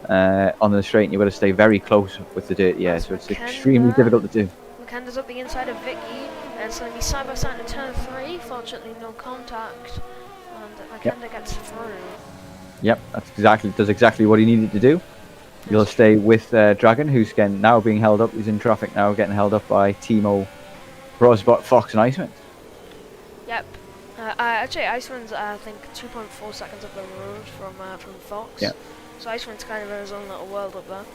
on the straight, and you've got to stay very close with the dirty air, so it's extremely difficult to do. Makenda's up the inside of Vicky, and it's going to be side by side in turn 3. penalty. Fortunately, no contact, and Makenda gets through. Yep, does exactly what he needed to do. You'll stay with Dragon, who's now being held up. He's in traffic now, getting held up by Timo, Rosbot, Fox, and Icewind. Yep. Actually, Icewind's I think 2.4 seconds up the road from Fox. Yep. So Icewind's kind of in his own little world up there.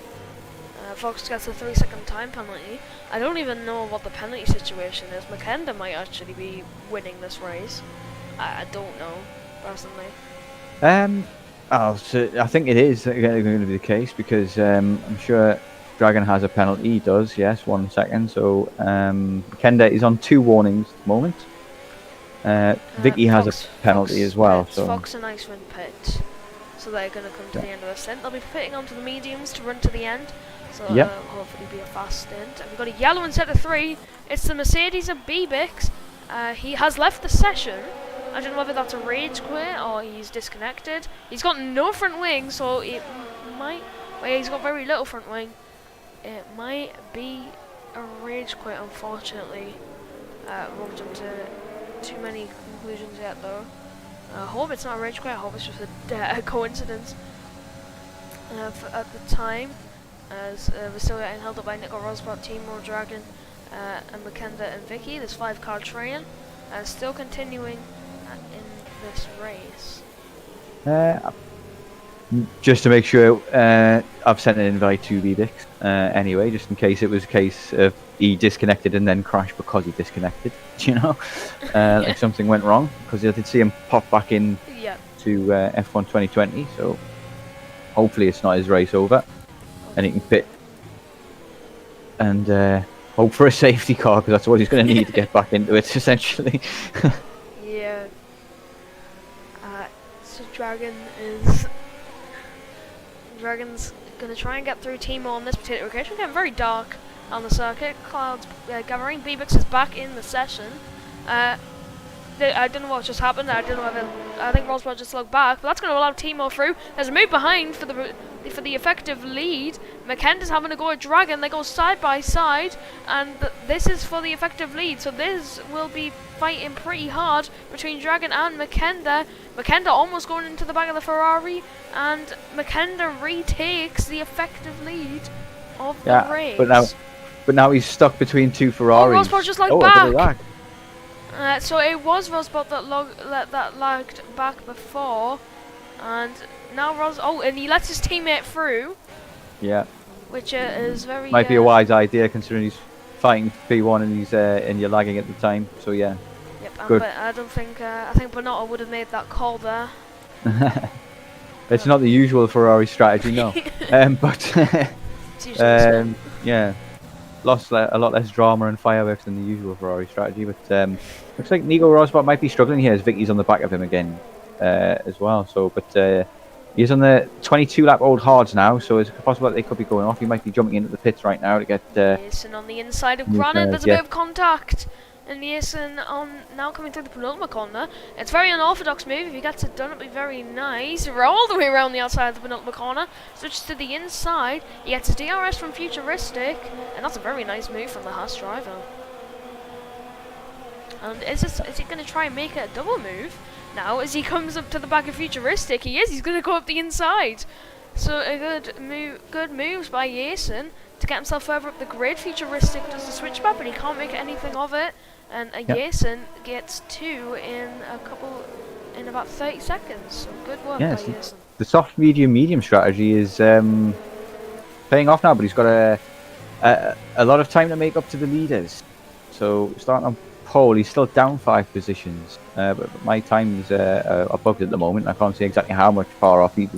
Fox gets a 3-second time penalty. I don't even know what the penalty situation is. Makenda might actually be winning this race. I don't know, personally. I think it is going to be the case because I'm sure Dragon has a penalty. He does, yes, 1 second. So Makenda is on 2 warnings at the moment. Vicky has a penalty as well. Pits. So Fox and Icewind pit. So they're going to come to the end of the stint. They'll be pitting onto the mediums to run to the end. So hopefully be a fast stint. And we've got a yellow in set of 3. It's the Mercedes of Bebix. He has left the session. I don't know whether that's a rage quit or he's disconnected. He's got no front wing, so it might... Well, he's got very little front wing. It might be a rage quit, unfortunately. Won't jump to too many conclusions yet, though. I hope it's not a rage quit. I hope it's just a coincidence. At the time, as we're still getting held up by Nico Rosbot, Timo, Dragon, and Makenda and Vicky. This 5-car train still continuing in this race. Just to make sure, I've sent an invite to Bebix anyway, just in case it was a case of he disconnected and then crashed because he disconnected, you know, like something went wrong, because I did see him pop back in to F1 2020, so hopefully it's not his race over and he can pit and hope for a safety car, because that's what he's going to need to get back into it, essentially. Yeah. So Dragon's going to try and get through Timo on this particular occasion. Getting very dark on the circuit. Clouds gathering. Bebix is back in the session. I don't know what just happened. I think Roswell just looked back, but that's going to allow Timo through. There's a move behind for the effective lead. Makenda's having to go at Dragon. They go side by side, and this is for the effective lead. So this will be fighting pretty hard between Dragon and Makenda. Makenda almost going into the back of the Ferrari, and Makenda retakes the effective lead of the race. But now he's stuck between 2 Ferraris. Oh, Rosbot just lagged back. So it was Rosbot that lagged back before, and now and he lets his teammate through. Yeah. Which is very... Might be a wise idea, considering he's fighting P1 and you're lagging at the time, so yeah. Yep, but I don't think... I think Bonotto would have made that call there. It's not the usual Ferrari strategy, no. But... yeah. Lost a lot less drama and fireworks than the usual Ferrari strategy, but looks like Nico Rosbot might be struggling here as Vicky's on the back of him again as well. So, but he's on the 22-lap old hards now, so it's possible that they could be going off. He might be jumping into the pits right now to get. Jason on the inside of Granite. There's a bit of contact, and Jason now coming through the penultimate corner. It's a very unorthodox move. If he gets it done, it'd be very nice. All the way around the outside of the penultimate corner, switches to the inside. He gets his DRS from Futuristic, and that's a very nice move from the Haas driver. And is he going to try and make it a double move now as he comes up to the back of Futuristic? He is. He's going to go up the inside. So a good moves by Jason to get himself further up the grid. Futuristic does the switchback, but he can't make anything of it. And Jason gets 2 in about 30 seconds. So good work by Jason. The soft medium strategy is paying off now, but he's got a lot of time to make up to the leaders. So starting on pole, he's still down 5 positions, but my times are bugged at the moment. I can't see exactly how much far off he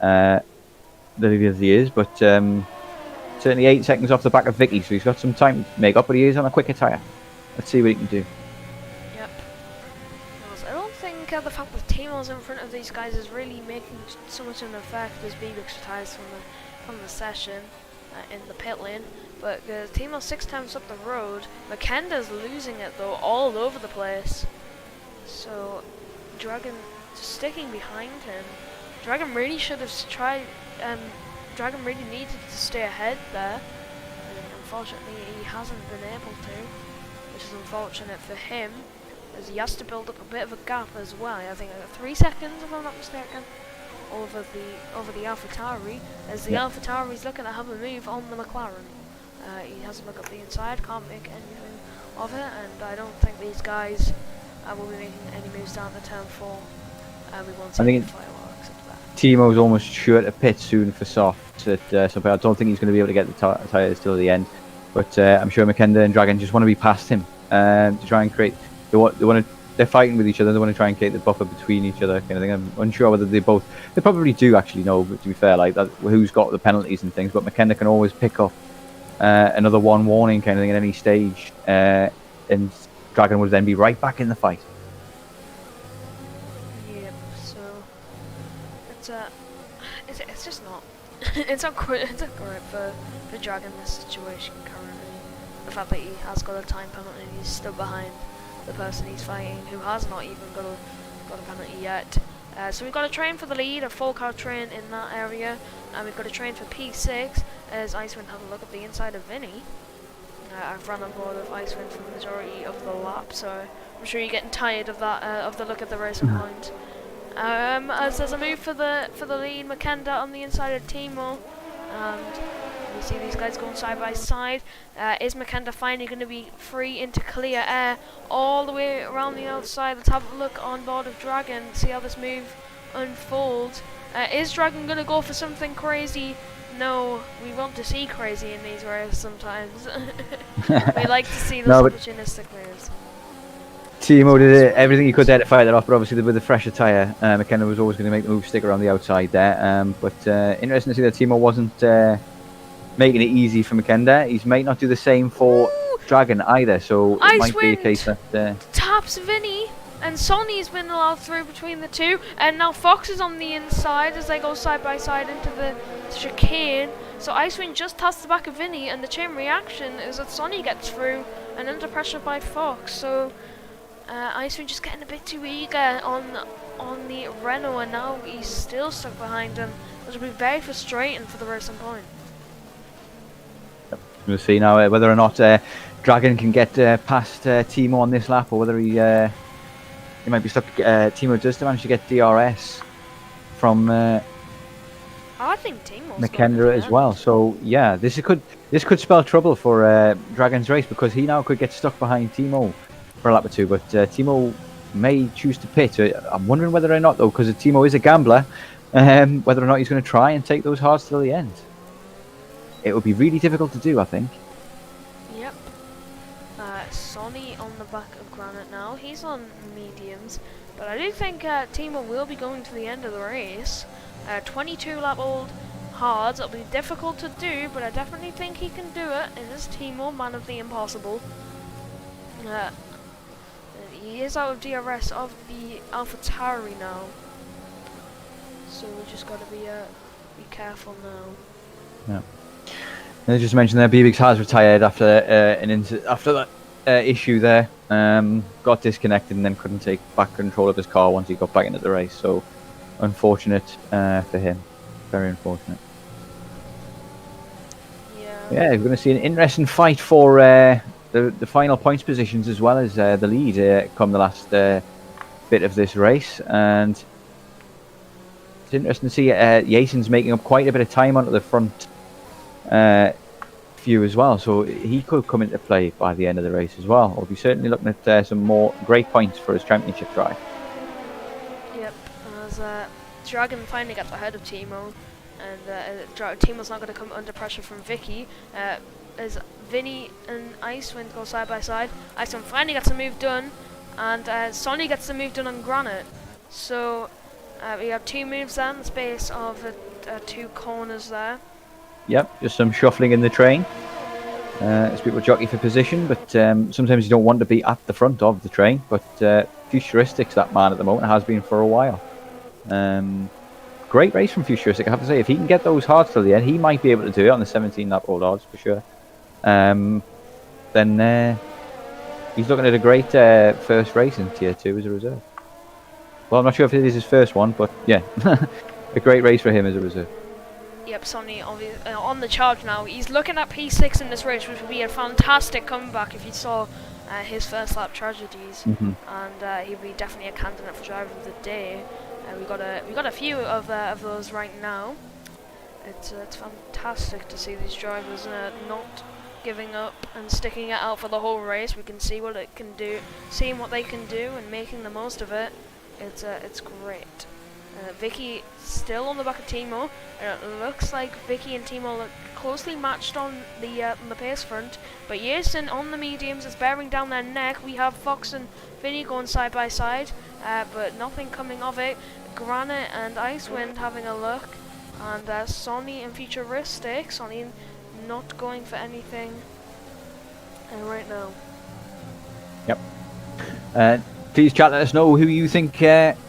is, but certainly 8 seconds off the back of Vicky, so he's got some time to make up, but he is on a quicker tyre. Let's see what he can do. Yep. I don't think the fact that Timo's in front of these guys is really making so much of an effect as Bebix retires from the session in the pit lane. But Timo's 6 times up the road. Makenda's losing it though, all over the place. So Dragon just sticking behind him. Dragon really should have tried. Dragon really needed to stay ahead there. And unfortunately, he hasn't been able to, which is unfortunate for him. as he has to build up a bit of a gap as well. I think 3 seconds, if I'm not mistaken, over the AlphaTauri, as the AlphaTauri's looking to have a move on the McLaren. He has a look up the inside, can't make anything of it, and I don't think these guys will be making any moves down the turn 4. We won't see any fireworks at that. Timo's almost sure to pit soon for soft. So I don't think he's going to be able to get the tyres till the end. But I'm sure Makenda and Dragon just want to be past him to try and create. They're fighting with each other. They want to try and create the buffer between each other, kind of thing. I'm unsure whether they both. They probably do actually know. But to be fair, like that, who's got the penalties and things. But Makenda can always pick up another one warning kind of thing at any stage, and Dragon would then be right back in the fight. Yep. So it's just not. It's not great for Dragon in this situation currently. The fact that he has got a time penalty and he's still behind the person he's fighting, who has not even got a penalty yet. So we've got a train for the lead, a full car train in that area, and we've got a train for P6 as Icewind have a look at the inside of Vinny. I've run on board of Icewind for the majority of the lap, so I'm sure you're getting tired of that of the look at the racing point. As there's a move for the lead, Makenda on the inside of Timo, and you see these guys going side by side. Is Makenda finally going to be free into clear air all the way around the outside? Let's have a look on board of Dragon, see how this move unfolds. Is Dragon going to go for something crazy? No, we want to see crazy in these races sometimes. We like to see those opportunistic moves. Timo did everything he could there to fight that off, but obviously with the fresher tyre, McKenna was always going to make the move stick around the outside there. But interesting to see that Timo wasn't making it easy for McKenna. He might not do the same for Dragon either, so it might be a case that... taps Vinny, and Sonny's been allowed through between the two, and now Fox is on the inside as they go side by side into the chicane. So Icewind just taps the back of Vinny, and the chain reaction is that Sonny gets through and under pressure by Fox. So Icewind just getting a bit too eager on the Renault, and now he's still stuck behind him, which will be very frustrating for the racing point. We'll see now whether or not Dragon can get past Timo on this lap, or whether he might be stuck. Timo does manage to get DRS from I think Timo's McKenna as well. So yeah, this could spell trouble for Dragon's race, because he now could get stuck behind Timo for a lap or two. But Timo may choose to pit. I'm wondering whether or not, though, because Timo is a gambler, whether or not he's going to try and take those hards till the end. It would be really difficult to do, I think. Yep. Sonny on the back of Granite now. He's on mediums, but I do think Timo will be going to the end of the race. 22 lap old hards. It'll be difficult to do, but I definitely think he can do it. It is Timo, man of the impossible. He is out of DRS of the AlphaTauri now, so we just got to be careful now. Yeah. And I just mentioned there, Bibix has retired after that issue there. Got disconnected and then couldn't take back control of his car once he got back into the race. So unfortunate for him. Very unfortunate. Yeah, we're going to see an interesting fight for the final points positions, as well as the lead come the last bit of this race. And it's interesting to see Jason's making up quite a bit of time onto the front few as well, so he could come into play by the end of the race as well. We'll be certainly looking at some more great points for his championship drive. Yep, as Dragon finally gets ahead of Timo, and Timo's not going to come under pressure from Vicky. As Vinny and Icewind go side by side, Icewind finally gets a move done, and Sonny gets the move done on Granite. So we have two moves there in the space of two corners there. Yep, just some shuffling in the train as people jockey for position, but sometimes you don't want to be at the front of the train. But Futuristics, that man at the moment, has been for a while. Great race from Futuristic, I have to say. If he can get those hards till the end, he might be able to do it on the 17 lap old odds for sure. Then he's looking at a great first race in Tier 2 as a reserve. Well, I'm not sure if it is his first one, but yeah, a great race for him as a reserve. Yep, Sonny on the charge now. He's looking at P6 in this race, which would be a fantastic comeback if he saw his first lap tragedies, Mhm. and he'll be definitely a candidate for driver of the day. We got a few of those right now. It's fantastic to see these drivers not giving up and sticking it out for the whole race. We can see what it can do, seeing what they can do, and making the most of it. It's great. Vicky still on the back of Timo. It looks like Vicky and Timo look closely matched on the pace front, but Jason on the mediums is bearing down their neck. We have Fox and Vinny going side by side, but nothing coming of it. Granite and Icewind having a look, and Sonny and Futuristic. Sonny not going for anything right now. Yep. Please chat, let us know who you think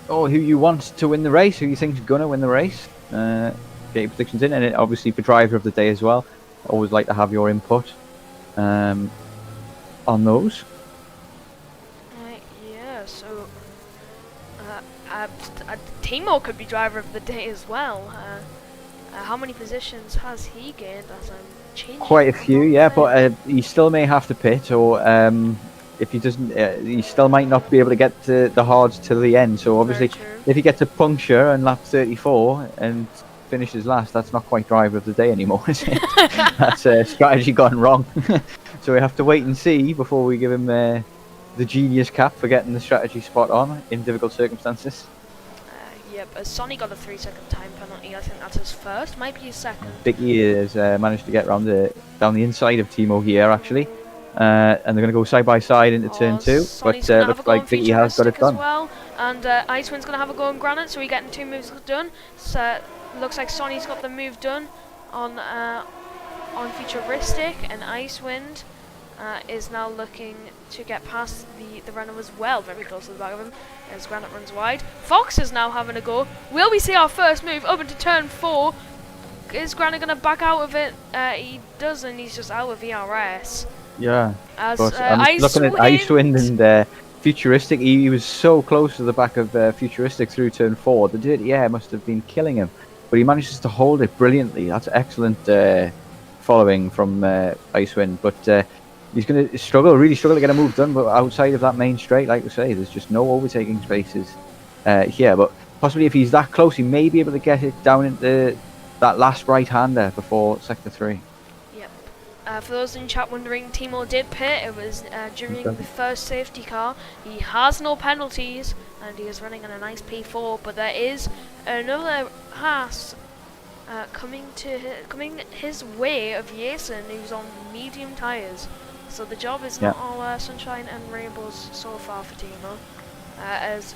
or who you want to win the race, who you think's gonna win the race. Get your predictions in, and obviously for driver of the day as well. Always like to have your input on those. Yeah, so Timo could be driver of the day as well. How many positions has he gained as I'm changing? Quite a few, yeah, but he still may have to pit, or if he doesn't, he still might not be able to get to the hards till the end. So obviously, if he gets a puncture on lap 34 and finishes last, that's not quite driver of the day anymore, is it? That's strategy gone wrong. So we have to wait and see before we give him the genius cap for getting the strategy spot on in difficult circumstances. Yep, Sonny got a 3-second time penalty. I think that's his first, might be his second. Vicky has managed to get down the inside of Timo here, actually. And they're going to go side by side into turn 2, Sonny's but looks like Vicky has got it done. Well, and Icewind's going to have a go on Granite, so we're getting 2 moves done. So looks like Sonny's got the move done on Futuristic, and Icewind is now looking to get past the runner as well, very close to the back of him, as Granite runs wide. Fox is now having a go. Will we see our first move up into turn 4? Is Granite going to back out of it? He doesn't, he's just out of ERS. Yeah, As but I'm looking at Icewind and Futuristic. He was so close to the back of Futuristic through turn 4. The dirty air must have been killing him, but he manages to hold it brilliantly. That's excellent following from Icewind, but he's going to really struggle to get a move done. But outside of that main straight, like we say, there's just no overtaking spaces here. But possibly if he's that close, he may be able to get it down into that last right-hander before sector 3. For those in chat wondering, Timo did pit. It was during the first safety car. He has no penalties, and he is running on a nice P4. But there is another Haas coming his way of Jason, who's on medium tyres. So the job is not all sunshine and rainbows so far for Timo. As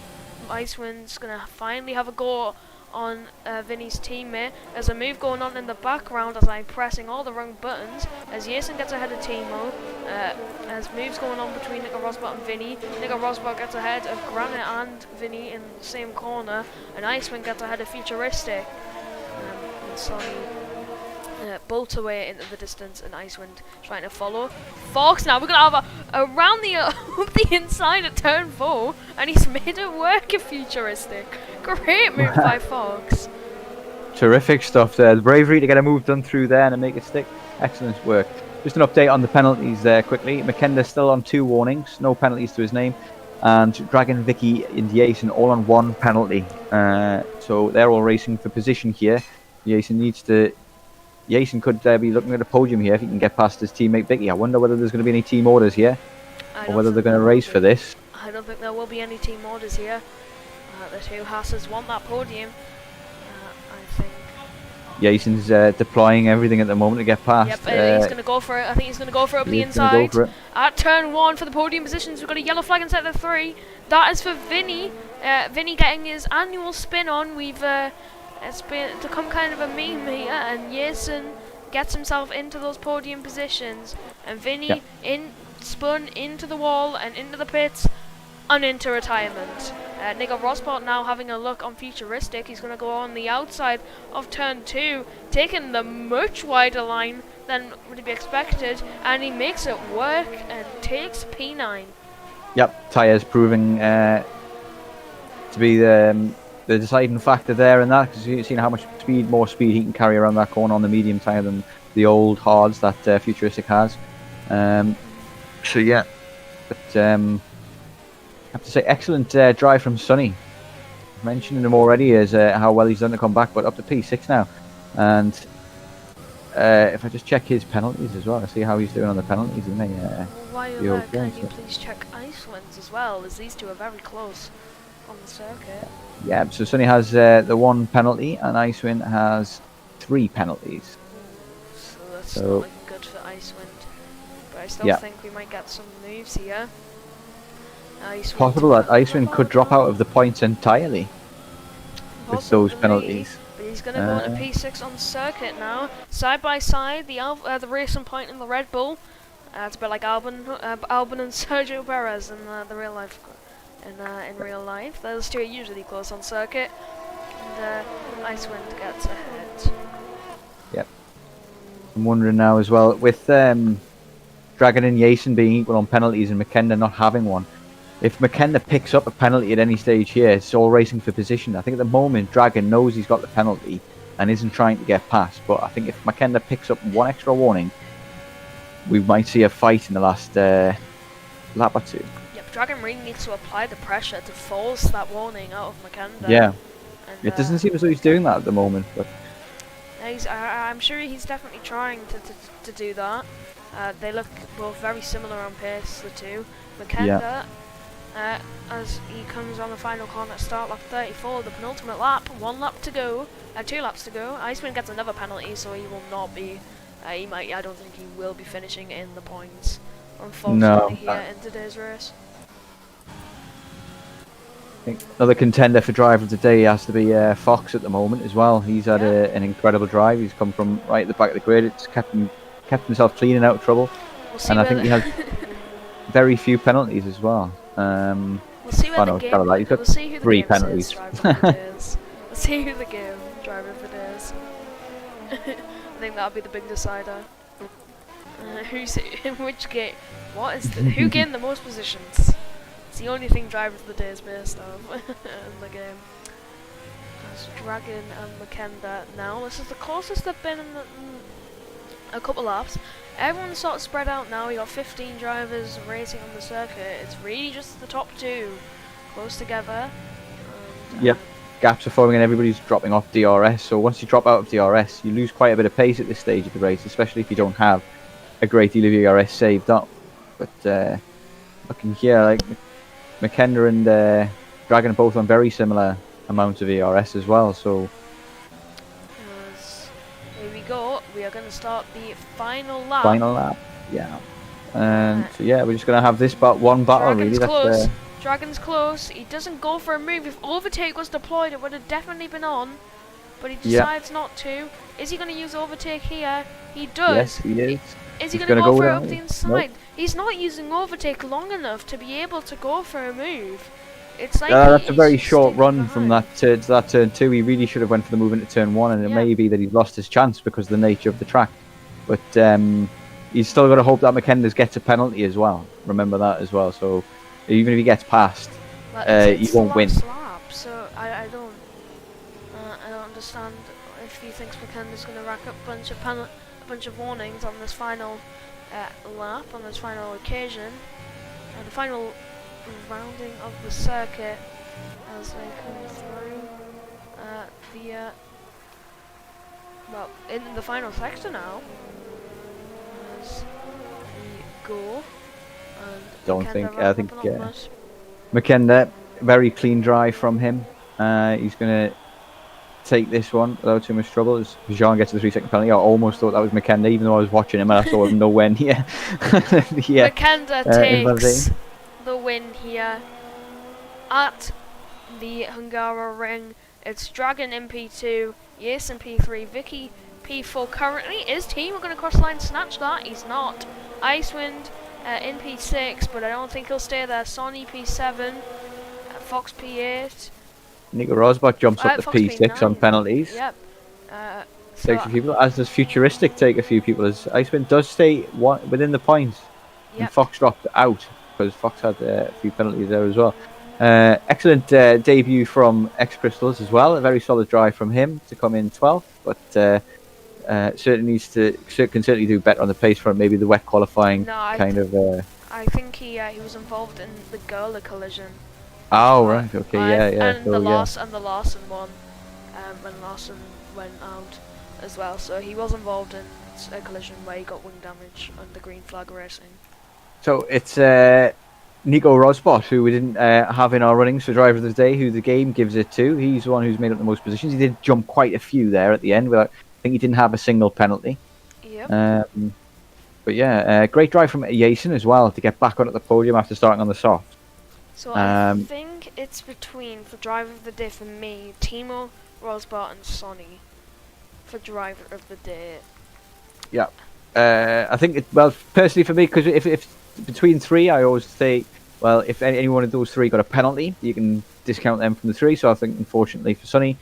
Icewind's gonna finally have a go on Vinny's teammate. There's a move going on in the background as I'm pressing all the wrong buttons, as Jason gets ahead of Timo, as moves going on between Nico Rosberg and Vinny. Nico Rosberg gets ahead of Granite and Vinny in the same corner, and Icewind gets ahead of Futuristic. And Sonny bolts away into the distance, and Icewind trying to follow. Fox now, we're going to have around the inside at turn 4, and he's made it work at Futuristic. Great move by Fox. Terrific stuff there. The bravery to get a move done through there and to make it stick. Excellent work. Just an update on the penalties there quickly. McKenda's still on 2 warnings, no penalties to his name. And Dragon, Vicky and Jason all on 1 penalty. So they're all racing for position here. Jason could be looking at a podium here if he can get past his teammate Vicky. I wonder whether there's going to be any team orders here, or whether they're going to race for this. I don't think there will be any team orders here. The 2 Haas's want that podium, I think. Jason's deploying everything at the moment to get past. Yep, he's going to go for it. I think he's going to go for it up the inside. At turn 1 for the podium positions, we've got a yellow flag in sector 3. That is for Vinny. Vinny getting his annual spin on. It's become kind of a meme here, and Jason gets himself into those podium positions, and Vinny spun into the wall and into the pits and into retirement. Nico Rosberg now having a look on Futuristic. He's going to go on the outside of turn 2, taking the much wider line than would be expected, and he makes it work and takes P9. Yep, tyres proving to be the deciding factor there in that, because you've seen how much more speed he can carry around that corner on the medium tyre than the old hards that Futuristic has. So yeah, But I have to say, excellent drive from Sonny. Mentioning him already as how well he's done to come back, but up to P6 now. And if I just check his penalties as well, I see how he's doing on the penalties, isn't he? Well, while you're the there, old can you ones, please check Iceland's as well, as these two are very close on the circuit. Yeah, so Sonny has the 1 penalty, and Icewind has 3 penalties. So that's So- not looking good for Icewind. But I still Yeah. think we might get some moves here. Icewind Possible that Icewind could drop out of the points entirely with those Possibly, penalties. But he's going to go into P6 on circuit now. Side by side, the racing point in the Red Bull. It's a bit like Albon and Sergio Perez in the real life. In real life, those two are usually close on circuit. And Icewind gets ahead. Yep. I'm wondering now as well, with Dragon and Yason being equal on penalties and McKenna not having one, if McKenna picks up a penalty at any stage here, it's all racing for position. I think at the moment Dragon knows he's got the penalty and isn't trying to get past, but I think if McKenna picks up 1 extra warning, we might see a fight in the last lap or 2. Yep, Dragon really needs to apply the pressure to force that warning out of McKenna. Yeah, And, it doesn't seem as though he's doing that at the moment, but I'm sure he's definitely trying to do that. They look both very similar on pace, the two. McKenna, as he comes on the final corner at start lap 34, the penultimate lap, 1 lap to go, 2 laps to go. Icewind gets another penalty, so he will not be. I don't think he will be finishing in the points, unfortunately, here in today's race. I think another contender for driver of the day has to be Fox at the moment as well. He's had an incredible drive. He's come from right at the back of the grid. It's kept himself clean and out of trouble. And I think he has very few penalties as well. We'll see where the game. He's got We'll see who the 3 game penalties. says driver of the day is. We'll see who the game driver of the day is. I think that'll be the big decider. Who's in which game? What is who gained the most positions? It's the only thing driver of the day is based on in the game. That's Dragon and McKenna now. This is the closest they've been in a couple laps. Everyone's sort of spread out now. You got 15 drivers racing on the circuit. It's really just the top 2 close together. And, Yep. Gaps are forming and everybody's dropping off DRS. So once you drop out of DRS, you lose quite a bit of pace at this stage of the race, especially if you don't have a great deal of DRS saved up. But looking here, like McKenna and Dragon are both on very similar amounts of ERS as well. So here we go. We are going to start the final lap. Yeah. And so yeah, we're just going to have this one battle. Dragon's really. Close. Dragon's close. He doesn't go for a move. If overtake was deployed, it would have definitely been on. But he decides not to. Is he going to use overtake here? He does. Yes, he is. Is he going to go for it up the inside? Nope. He's not using overtake long enough to be able to go for a move. It's like that's a very short run from that to that turn 2. He really should have went for the move into turn 1, and it may be that he's lost his chance because of the nature of the track. But he's still got to hope that McKenna gets a penalty as well. Remember that as well. So even if he gets past, he won't win. Lap, so I don't understand if he thinks McKenna's going to rack up a bunch of warnings on this final lap, on this final occasion, and the final rounding of the circuit as they come through well, in the final sector now as we go. And I think McKenna, very clean drive from him. He's going to take this one without too much trouble as Jean gets the 3-second penalty. I almost thought that was McKenna, even though I was watching him and I saw him nowhere near. McKenna takes the win here at the Hungaroring. It's Dragon in P2, Yes in P3, Vicky P4 currently. Is Team going to cross the line snatch that? He's not. Icewind in P6, but I don't think he'll stay there. Sonny P7, Fox P8. Nico Rosbach jumps up to Fox P6 P9. on penalties. Yep. Takes a few people, as does Futuristic take a few people, as Icewind does stay within the points. Yep. And Fox dropped out because Fox had a few penalties there as well. Excellent debut from X Crystals as well. A very solid drive from him to come in 12th, but certainly can certainly do better on the pace front. Maybe the wet qualifying I I think he was involved in the Gola collision. Oh right, okay, yeah, And so, the yeah. Larson one, when Larson went out as well. So he was involved in a collision where he got wing damage on the green flag racing. So it's Nico Rosbot, who we didn't have in our runnings for driver of the day, who the game gives it to. He's the one who's made up the most positions. He did jump quite a few there at the end. Without, I think he didn't have a single penalty. Yep. But yeah, great drive from Jason as well to get back onto the podium after starting on the soft. So I think it's between, for driver of the day for me, Timo, Rosbart and Sonny for driver of the day. Yeah. I think, well, personally for me, because if between three, I always say, well, if any one of those three got a penalty, you can discount them from the three. So I think, unfortunately for Sonny,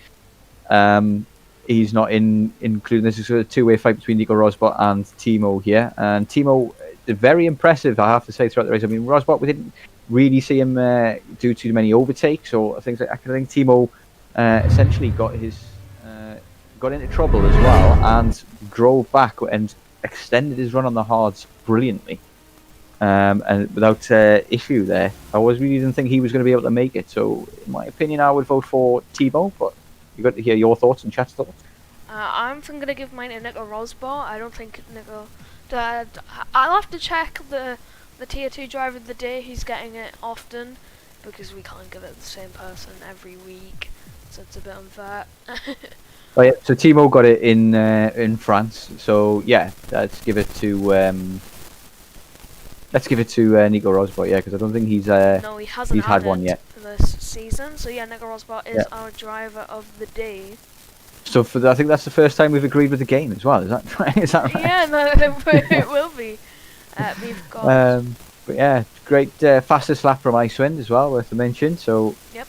he's not including this. It's a two-way fight between Nico Rosbot and Timo here. And Timo, very impressive, I have to say, throughout the race. I mean, Rosbot, we didn't really see him do too many overtakes or things like that. I think Timo essentially got into trouble as well and drove back and extended his run on the hards brilliantly, and without issue there. I really didn't think he was going to be able to make it. So, in my opinion, I would vote for Timo. But you got to hear your thoughts and chat's thoughts. I'm going to give mine to Nico Rosbart. I don't think Nico. I'll have to check the tier 2 driver of the day. He's getting it often because we can't give it to the same person every week, so it's a bit unfair. Oh yeah, so Timo got it in France. So yeah, let's give it to Nico Rosbart. Yeah, because I don't think he's No, he hasn't he's had one yet this season. So yeah, Nico Rosbart is our driver of the day. So I think that's the first time we've agreed with the game as well. Is that right? Is that right? Yeah, no, it will be. We've got. But yeah, great fastest lap from Icewind as well, worth a mention. So Yep.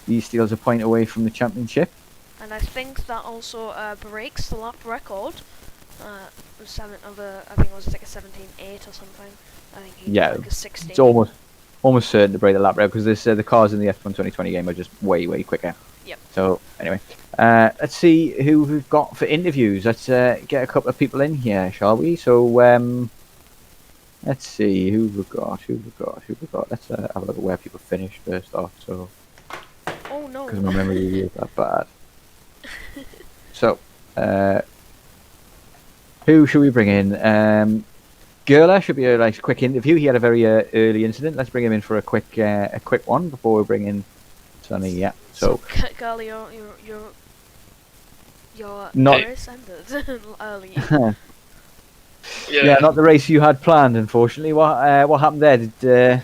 he steals a point away from the championship. And I think that also breaks the lap record. I think it was like a 17.8 or something. I think he Yeah, did like a 16. it's almost certain to break the lap record because the cars in the F1 2020 game are just way quicker. Yep. So anyway, let's see who we've got for interviews. Let's get a couple of people in here, shall we? So let's see who we've got. Let's have a look at where people finished first off. So Oh no. because my memory is that bad. So who should we bring in? Gerla should be a nice quick interview. He had a very early incident. Let's bring him in for a quick one before we bring in Sonny. Yeah. So Girl, your Not- race ended early. yeah, not the race you had planned, unfortunately. What happened there? Did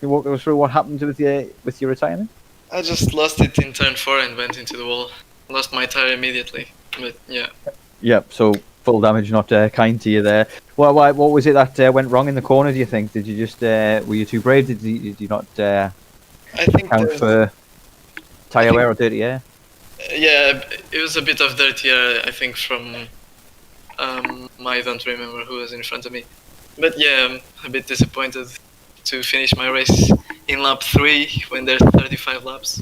you walk us through what happened with your retirement? I just lost it in turn 4 and went into the wall. Lost my tire immediately, but yeah. Yep. So full damage, not kind to you there. What was it that went wrong in the corner? Do you think? Did you just were you too brave? Did you not I think count for tire wear or dirty air? yeah, it was a bit of dirty air, I think, from I don't remember who was in front of me. But yeah, I'm a bit disappointed to finish my race in lap 3 when there's 35 laps.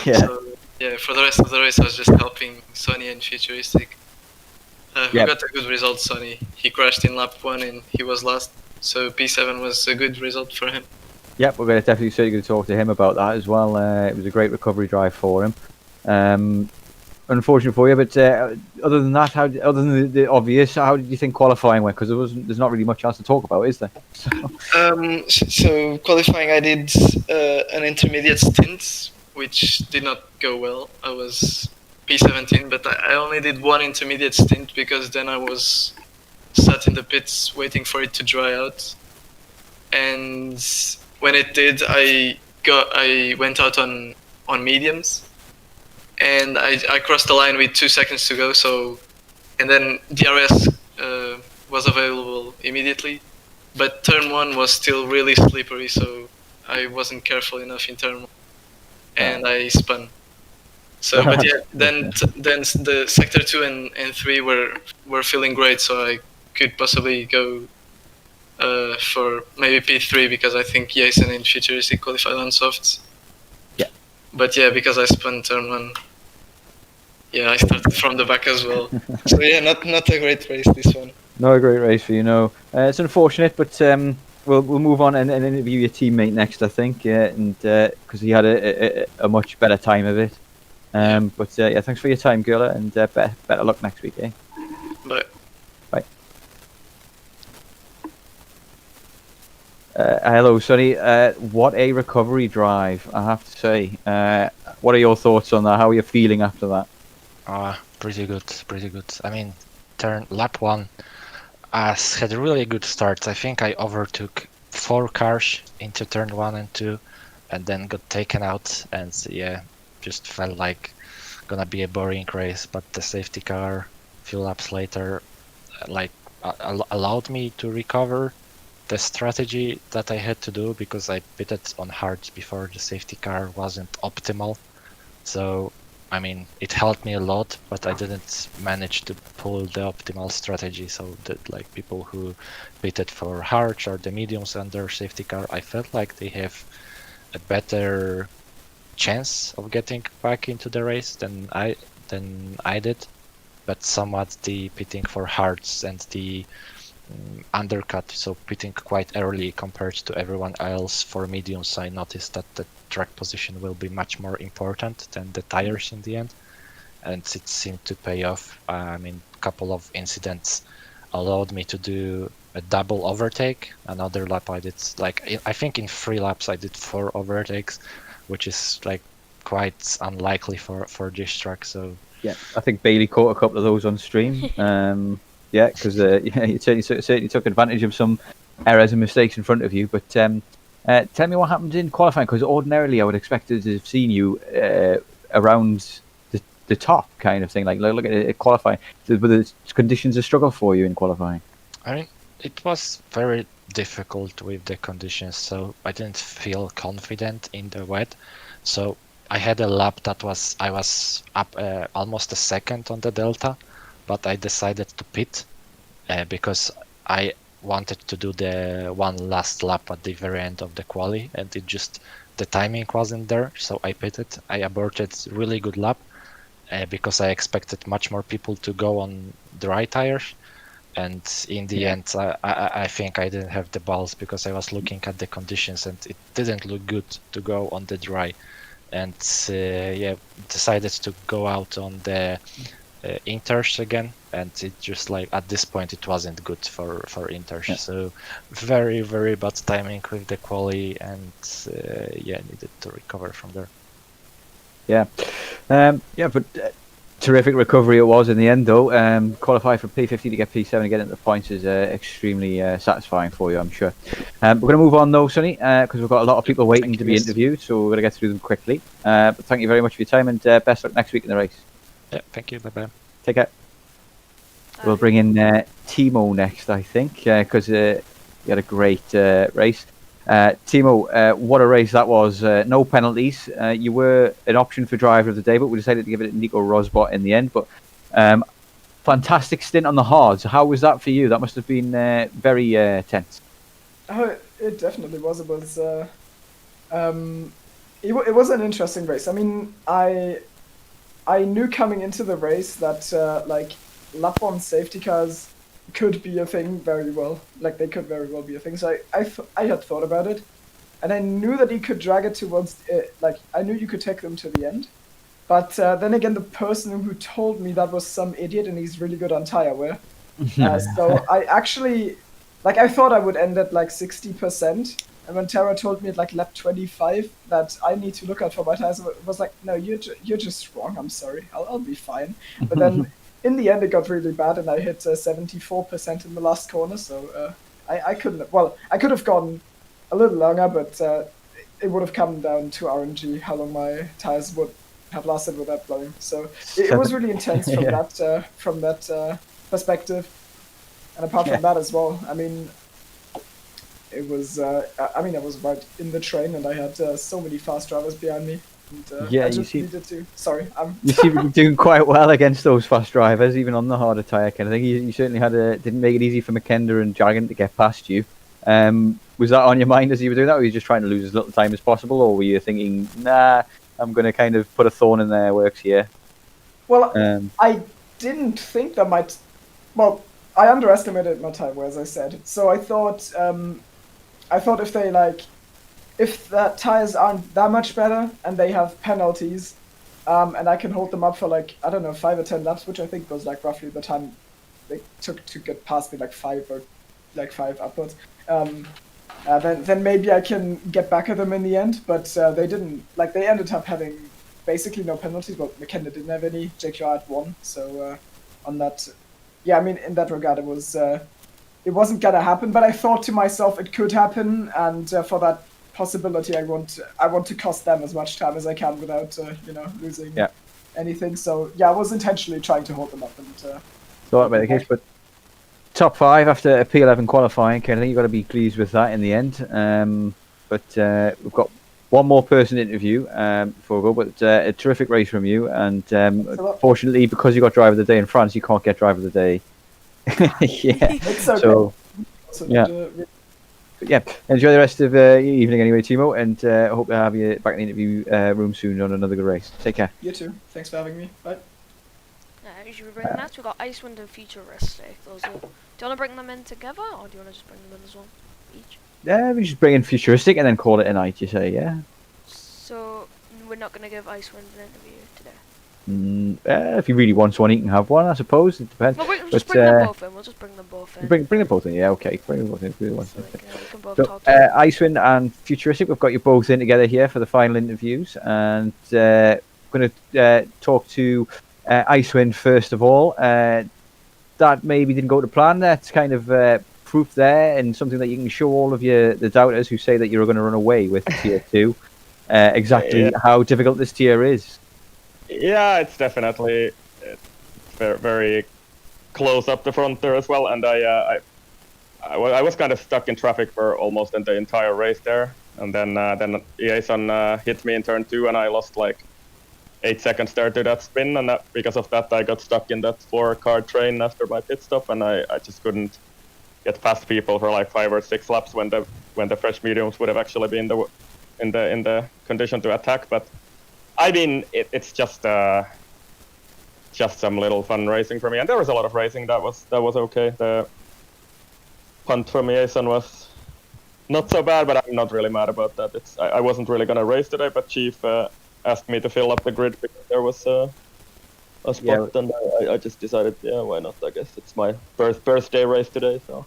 Yeah. So, yeah, for the rest of the race I was just helping Sonny and Futuristic. Who Yep. got a good result, Sonny. He crashed in lap 1 and he was last. So P7 was a good result for him. Yep, we're certainly going to talk to him about that as well. It was a great recovery drive for him. Unfortunate for you, but other than that, other than the obvious, how did you think qualifying went? Because there's not really much else to talk about, is there? So qualifying, I did an intermediate stint, which did not go well. I was P17, but I only did one intermediate stint because then I was sat in the pits waiting for it to dry out. And when it did, I went out on mediums, and I crossed the line with 2 seconds to go. So, and then DRS was available immediately, but turn 1 was still really slippery, so I wasn't careful enough in turn 1, and I spun. So, but yeah, then the sector 2 and 3 were feeling great, so I could possibly go for maybe P3 because I think Jason and Futuristic qualified on softs. Yeah. But yeah, because I spun turn 1, yeah, I started from the back as well. So yeah, not a great race, this one. Not a great race for you, no. It's unfortunate, but we'll move on and interview your teammate next, I think, and because he had a much better time of it. But yeah, thanks for your time, Gurla, and better luck next week, eh? But Bye. Hello, Sonny. What a recovery drive, I have to say. What are your thoughts on that? How are you feeling after that? Pretty good, pretty good. I mean, lap 1 had a really good start. I think I overtook 4 cars into turn 1 and 2, and then got taken out, and yeah, just felt like gonna be a boring race. But the safety car, a few laps later, allowed me to recover the strategy that I had to do, because I pitted on hards before the safety car wasn't optimal. So I mean, it helped me a lot, but I didn't manage to pull the optimal strategy. So that, like, people who pitted for hards or the mediums under safety car, I felt like they have a better chance of getting back into the race than I did. But somewhat the pitting for hards and the undercut, so pitting quite early compared to everyone else for mediums, I noticed that the track position will be much more important than the tires in the end, and it seemed to pay off. I mean, a couple of incidents allowed me to do a double overtake. Another lap I did, like, I think in 3 laps I did 4 overtakes, which is like quite unlikely for this track. So Yeah, I think Bailey caught a couple of those on stream. Yeah, because you certainly took advantage of some errors and mistakes in front of you. But tell me what happened in qualifying, because ordinarily I would expect to have seen you around the top kind of thing. Like, look at it, qualifying. Were the conditions a struggle for you in qualifying? I mean, it was very difficult with the conditions, so I didn't feel confident in the wet. So I had a lap that I was up almost a second on the delta, but I decided to pit because I wanted to do the one last lap at the very end of the quali, and the timing wasn't there, so I pitted. I aborted really good lap because I expected much more people to go on dry tires, and in the end I think I didn't have the balls, because I was looking at the conditions and it didn't look good to go on the dry, and decided to go out on the inters again, and it just, like, at this point it wasn't good for inters. So very, very bad timing with the quali, and needed to recover from there. But terrific recovery it was in the end, though. Qualify for P50 to get P7 and get into the points is extremely satisfying for you, I'm sure. We're going to move on, though, Sonny, because we've got a lot of people waiting to be interviewed, so we're going to get through them quickly. But thank you very much for your time, and best luck next week in the race. Yeah, thank you. Bye-bye. Take care. We'll bring in Timo next, I think, because he had a great race. Timo, what a race that was. No penalties. You were an option for driver of the day, but we decided to give it to Nico Rosbot in the end. But fantastic stint on the hards. How was that for you? That must have been very tense. Oh, it definitely was. It was. It was an interesting race. I mean, I knew coming into the race that like lap 1 safety cars could be a thing very well. Like, they could very well be a thing. So I had thought about it, and I knew that he could drag it towards like, I knew you could take them to the end. But then again, the person who told me that was some idiot, and he's really good on tire wear. So I actually, like, I thought I would end at like 60%. And when Tara told me at like lap 25 that I need to look out for my tires, it was like, no, you're just wrong. I'm sorry. I'll be fine. But then in the end, it got really bad, and I hit 74% in the last corner. So I couldn't. Well, I could have gone a little longer, but it would have come down to RNG how long my tires would have lasted without blowing. So it was really intense from that perspective. And apart from that as well, I mean, it was. I was right in the train, and I had so many fast drivers behind me. And, I just needed to. Sorry, you seem to be doing quite well against those fast drivers, even on the harder tyre kind of thing. You certainly didn't make it easy for McKenna and Jargon to get past you. Was that on your mind as you were doing that, or were you just trying to lose as little time as possible, or were you thinking, nah, I'm going to kind of put a thorn in their works here? Well, I didn't think that might. Well, I underestimated my time, as I said. So I thought I thought if they if the tires aren't that much better and they have penalties, and I can hold them up for like, I don't know, 5 or 10 laps, which I think was like roughly the time they took to get past me, like 5 upwards. Then maybe I can get back at them in the end, but they didn't. Like, they ended up having basically no penalties. Well, McKenna didn't have any. JQR had 1. So on that, yeah, I mean, in that regard, it wasn't gonna happen. But I thought to myself, it could happen, and for that possibility, I want to cost them as much time as I can without losing anything. So yeah, I was intentionally trying to hold them up, and Thought about the case, but top 5 after a P11 qualifying, Ken, I think you've got to be pleased with that in the end. But we've got one more person to interview before we go, but a terrific race from you. And fortunately, because you got driver of the day in France, you can't get driver of the day. Yeah. It's okay. So yeah. Yeah, enjoy the rest of your evening anyway, Timo, and I hope to have you back in the interview room soon on another good race. Take care. You too. Thanks for having me. Bye. Should we bring them out? We've got Icewind and Futuristic. Do you want to bring them in together, or do you want to just bring them in as one each? Yeah, we just bring in Futuristic and then call it a night, you say, yeah? So, we're not going to give Icewind an interview today? If he really wants one, he can have one, I suppose. It depends. Well, we'll just bring them both in. We'll just bring them both in. Bring them both in, yeah, okay. Bring them both in if we want. So we can both So, talk to them. Icewind and Futuristic, we've got you both in together here for the final interviews, and we're going to talk to Icewind first of all. That maybe didn't go to plan. That's kind of proof there, and something that you can show all of the doubters who say that you're going to run away with tier 2 exactly how difficult this tier is. Yeah, it's definitely very, very close up the front there as well, and I was kind of stuck in traffic for almost the entire race there, and then Jason hit me in turn 2, and I lost like 8 seconds there to that spin, and because of that I got stuck in that 4-car train after my pit stop, and I just couldn't get past people for like 5 or 6 laps when the fresh mediums would have actually been in the condition to attack. But I mean, it's just some little fun racing for me, and there was a lot of racing that was okay. The punt from Jason was not so bad, but I'm not really mad about that. I wasn't really gonna race today, but Chief asked me to fill up the grid because there was a spot, and I just decided, why not? I guess it's my birthday race today, so.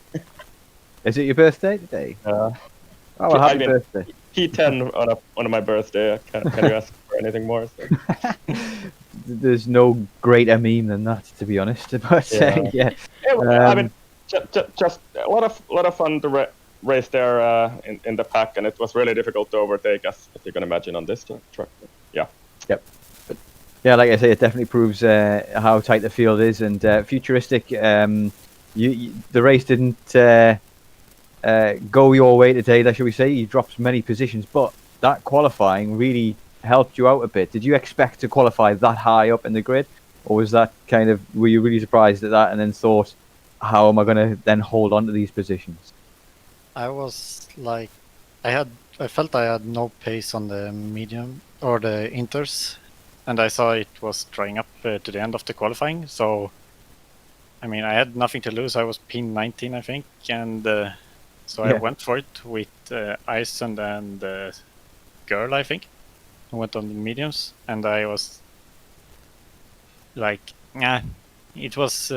Is it your birthday today? Oh, well, happy birthday. P10 on my birthday. Can you ask for anything more? So. There's no greater meme than that, to be honest. But yeah. I mean, just a lot of fun to race there in the pack, and it was really difficult to overtake, as you can imagine, on this track. Yeah. Yep. But, yeah, like I say, it definitely proves how tight the field is. And Futuristic, the race didn't go your way today, shall we say. You dropped many positions, but that qualifying really helped you out a bit. Did you expect to qualify that high up in the grid, or was that were you really surprised at that and then thought, how am I going to then hold on to these positions? I was like, I felt I had no pace on the medium or the inters, and I saw it was drying up to the end of the qualifying. So, I mean, I had nothing to lose. I was P19, I think, and so I went for it with Iceland and Girl, I think. I went on the mediums, and I was like, it was.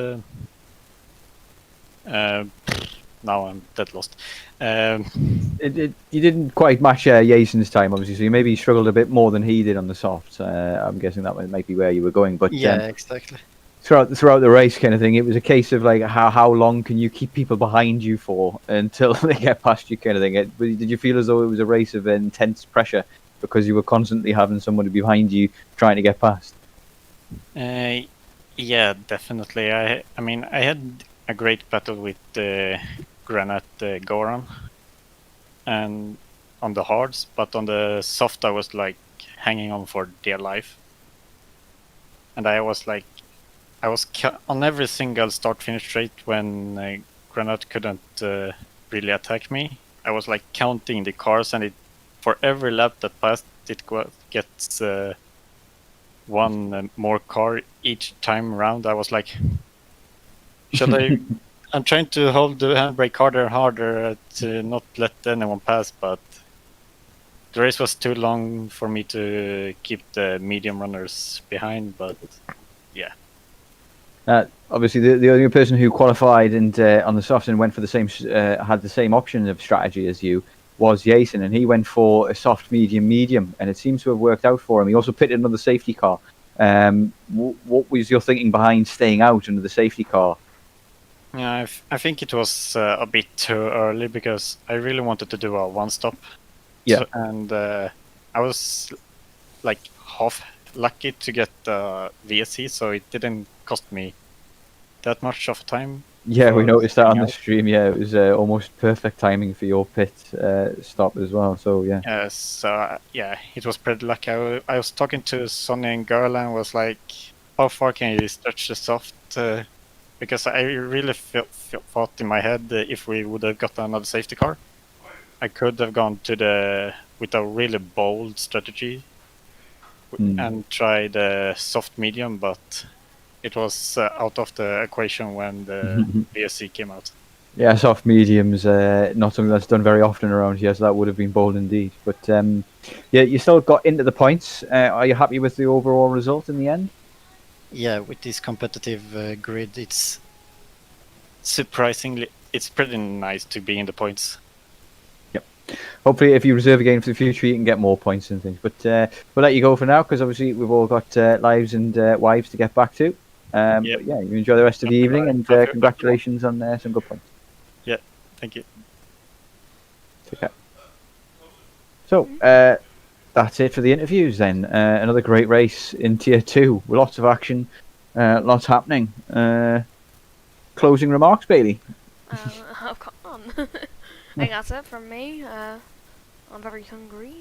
Now I'm dead lost. You didn't quite match Jason's time, obviously, so you maybe struggled a bit more than he did on the softs. I'm guessing that might be where you were going. But yeah, exactly. Throughout the race kind of thing, it was a case of like how long can you keep people behind you for until they get past you kind of thing. Did you feel as though it was a race of intense pressure because you were constantly having somebody behind you trying to get past? Yeah, definitely. I mean, I had a great battle with Granite Goran and on the hards, but on the soft I was like hanging on for dear life, and I was like, on every single start finish straight when Granite couldn't really attack me. I was like counting the cars, and for every lap that passed, it gets one more car each time around. I was like, should I I'm trying to hold the handbrake harder and harder to not let anyone pass, but the race was too long for me to keep the medium runners behind. But yeah, Obviously, the only person who qualified and on the soft and went for the same had the same option of strategy as you was Jason, and he went for a soft medium, and it seems to have worked out for him. He also pitted another safety car. What was your thinking behind staying out under the safety car? yeah, I think it was a bit too early because I really wanted to do a one stop. Yeah. So, and I was like half lucky to get the VSC, so it didn't cost me that much of time. Yeah, we for noticed that on staying the out. stream. Yeah, it was almost perfect timing for your pit stop as well. So yeah. Yes, yeah, it was pretty lucky. I was talking to Sonny and Gerla and was like, how far can you stretch the soft? Because I really thought in my head that if we would have got another safety car, I could have gone to with a really bold strategy and tried soft medium, but it was out of the equation when the VSC came out. Yeah, soft mediums, not something that's done very often around here, so that would have been bold indeed. But yeah, you still got into the points. Are you happy with the overall result in the end? Yeah, with this competitive grid, it's pretty nice to be in the points. Yep. Hopefully, if you reserve again for the future, you can get more points and things. But we'll let you go for now because obviously we've all got lives and wives to get back to. But yeah, you enjoy the rest of the evening and congratulations on some good points. Yeah, thank you. Take care. So that's it for the interviews then. Another great race in Tier 2 with lots of action, lots happening. Closing remarks, Bailey? I've got on. I think that's it from me. I'm very hungry.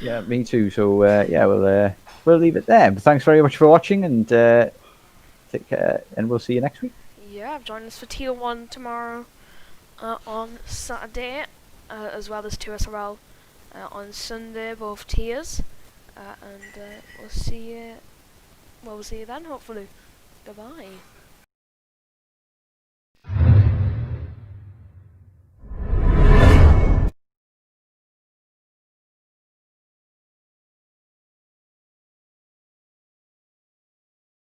Yeah, me too. So yeah, we'll leave it there. But thanks very much for watching, and take care, and we'll see you next week. Yeah, join us for Tier 1 tomorrow on Saturday, as well as 2 SLR on Sunday, both tiers. And we'll see you then, hopefully. Bye-bye.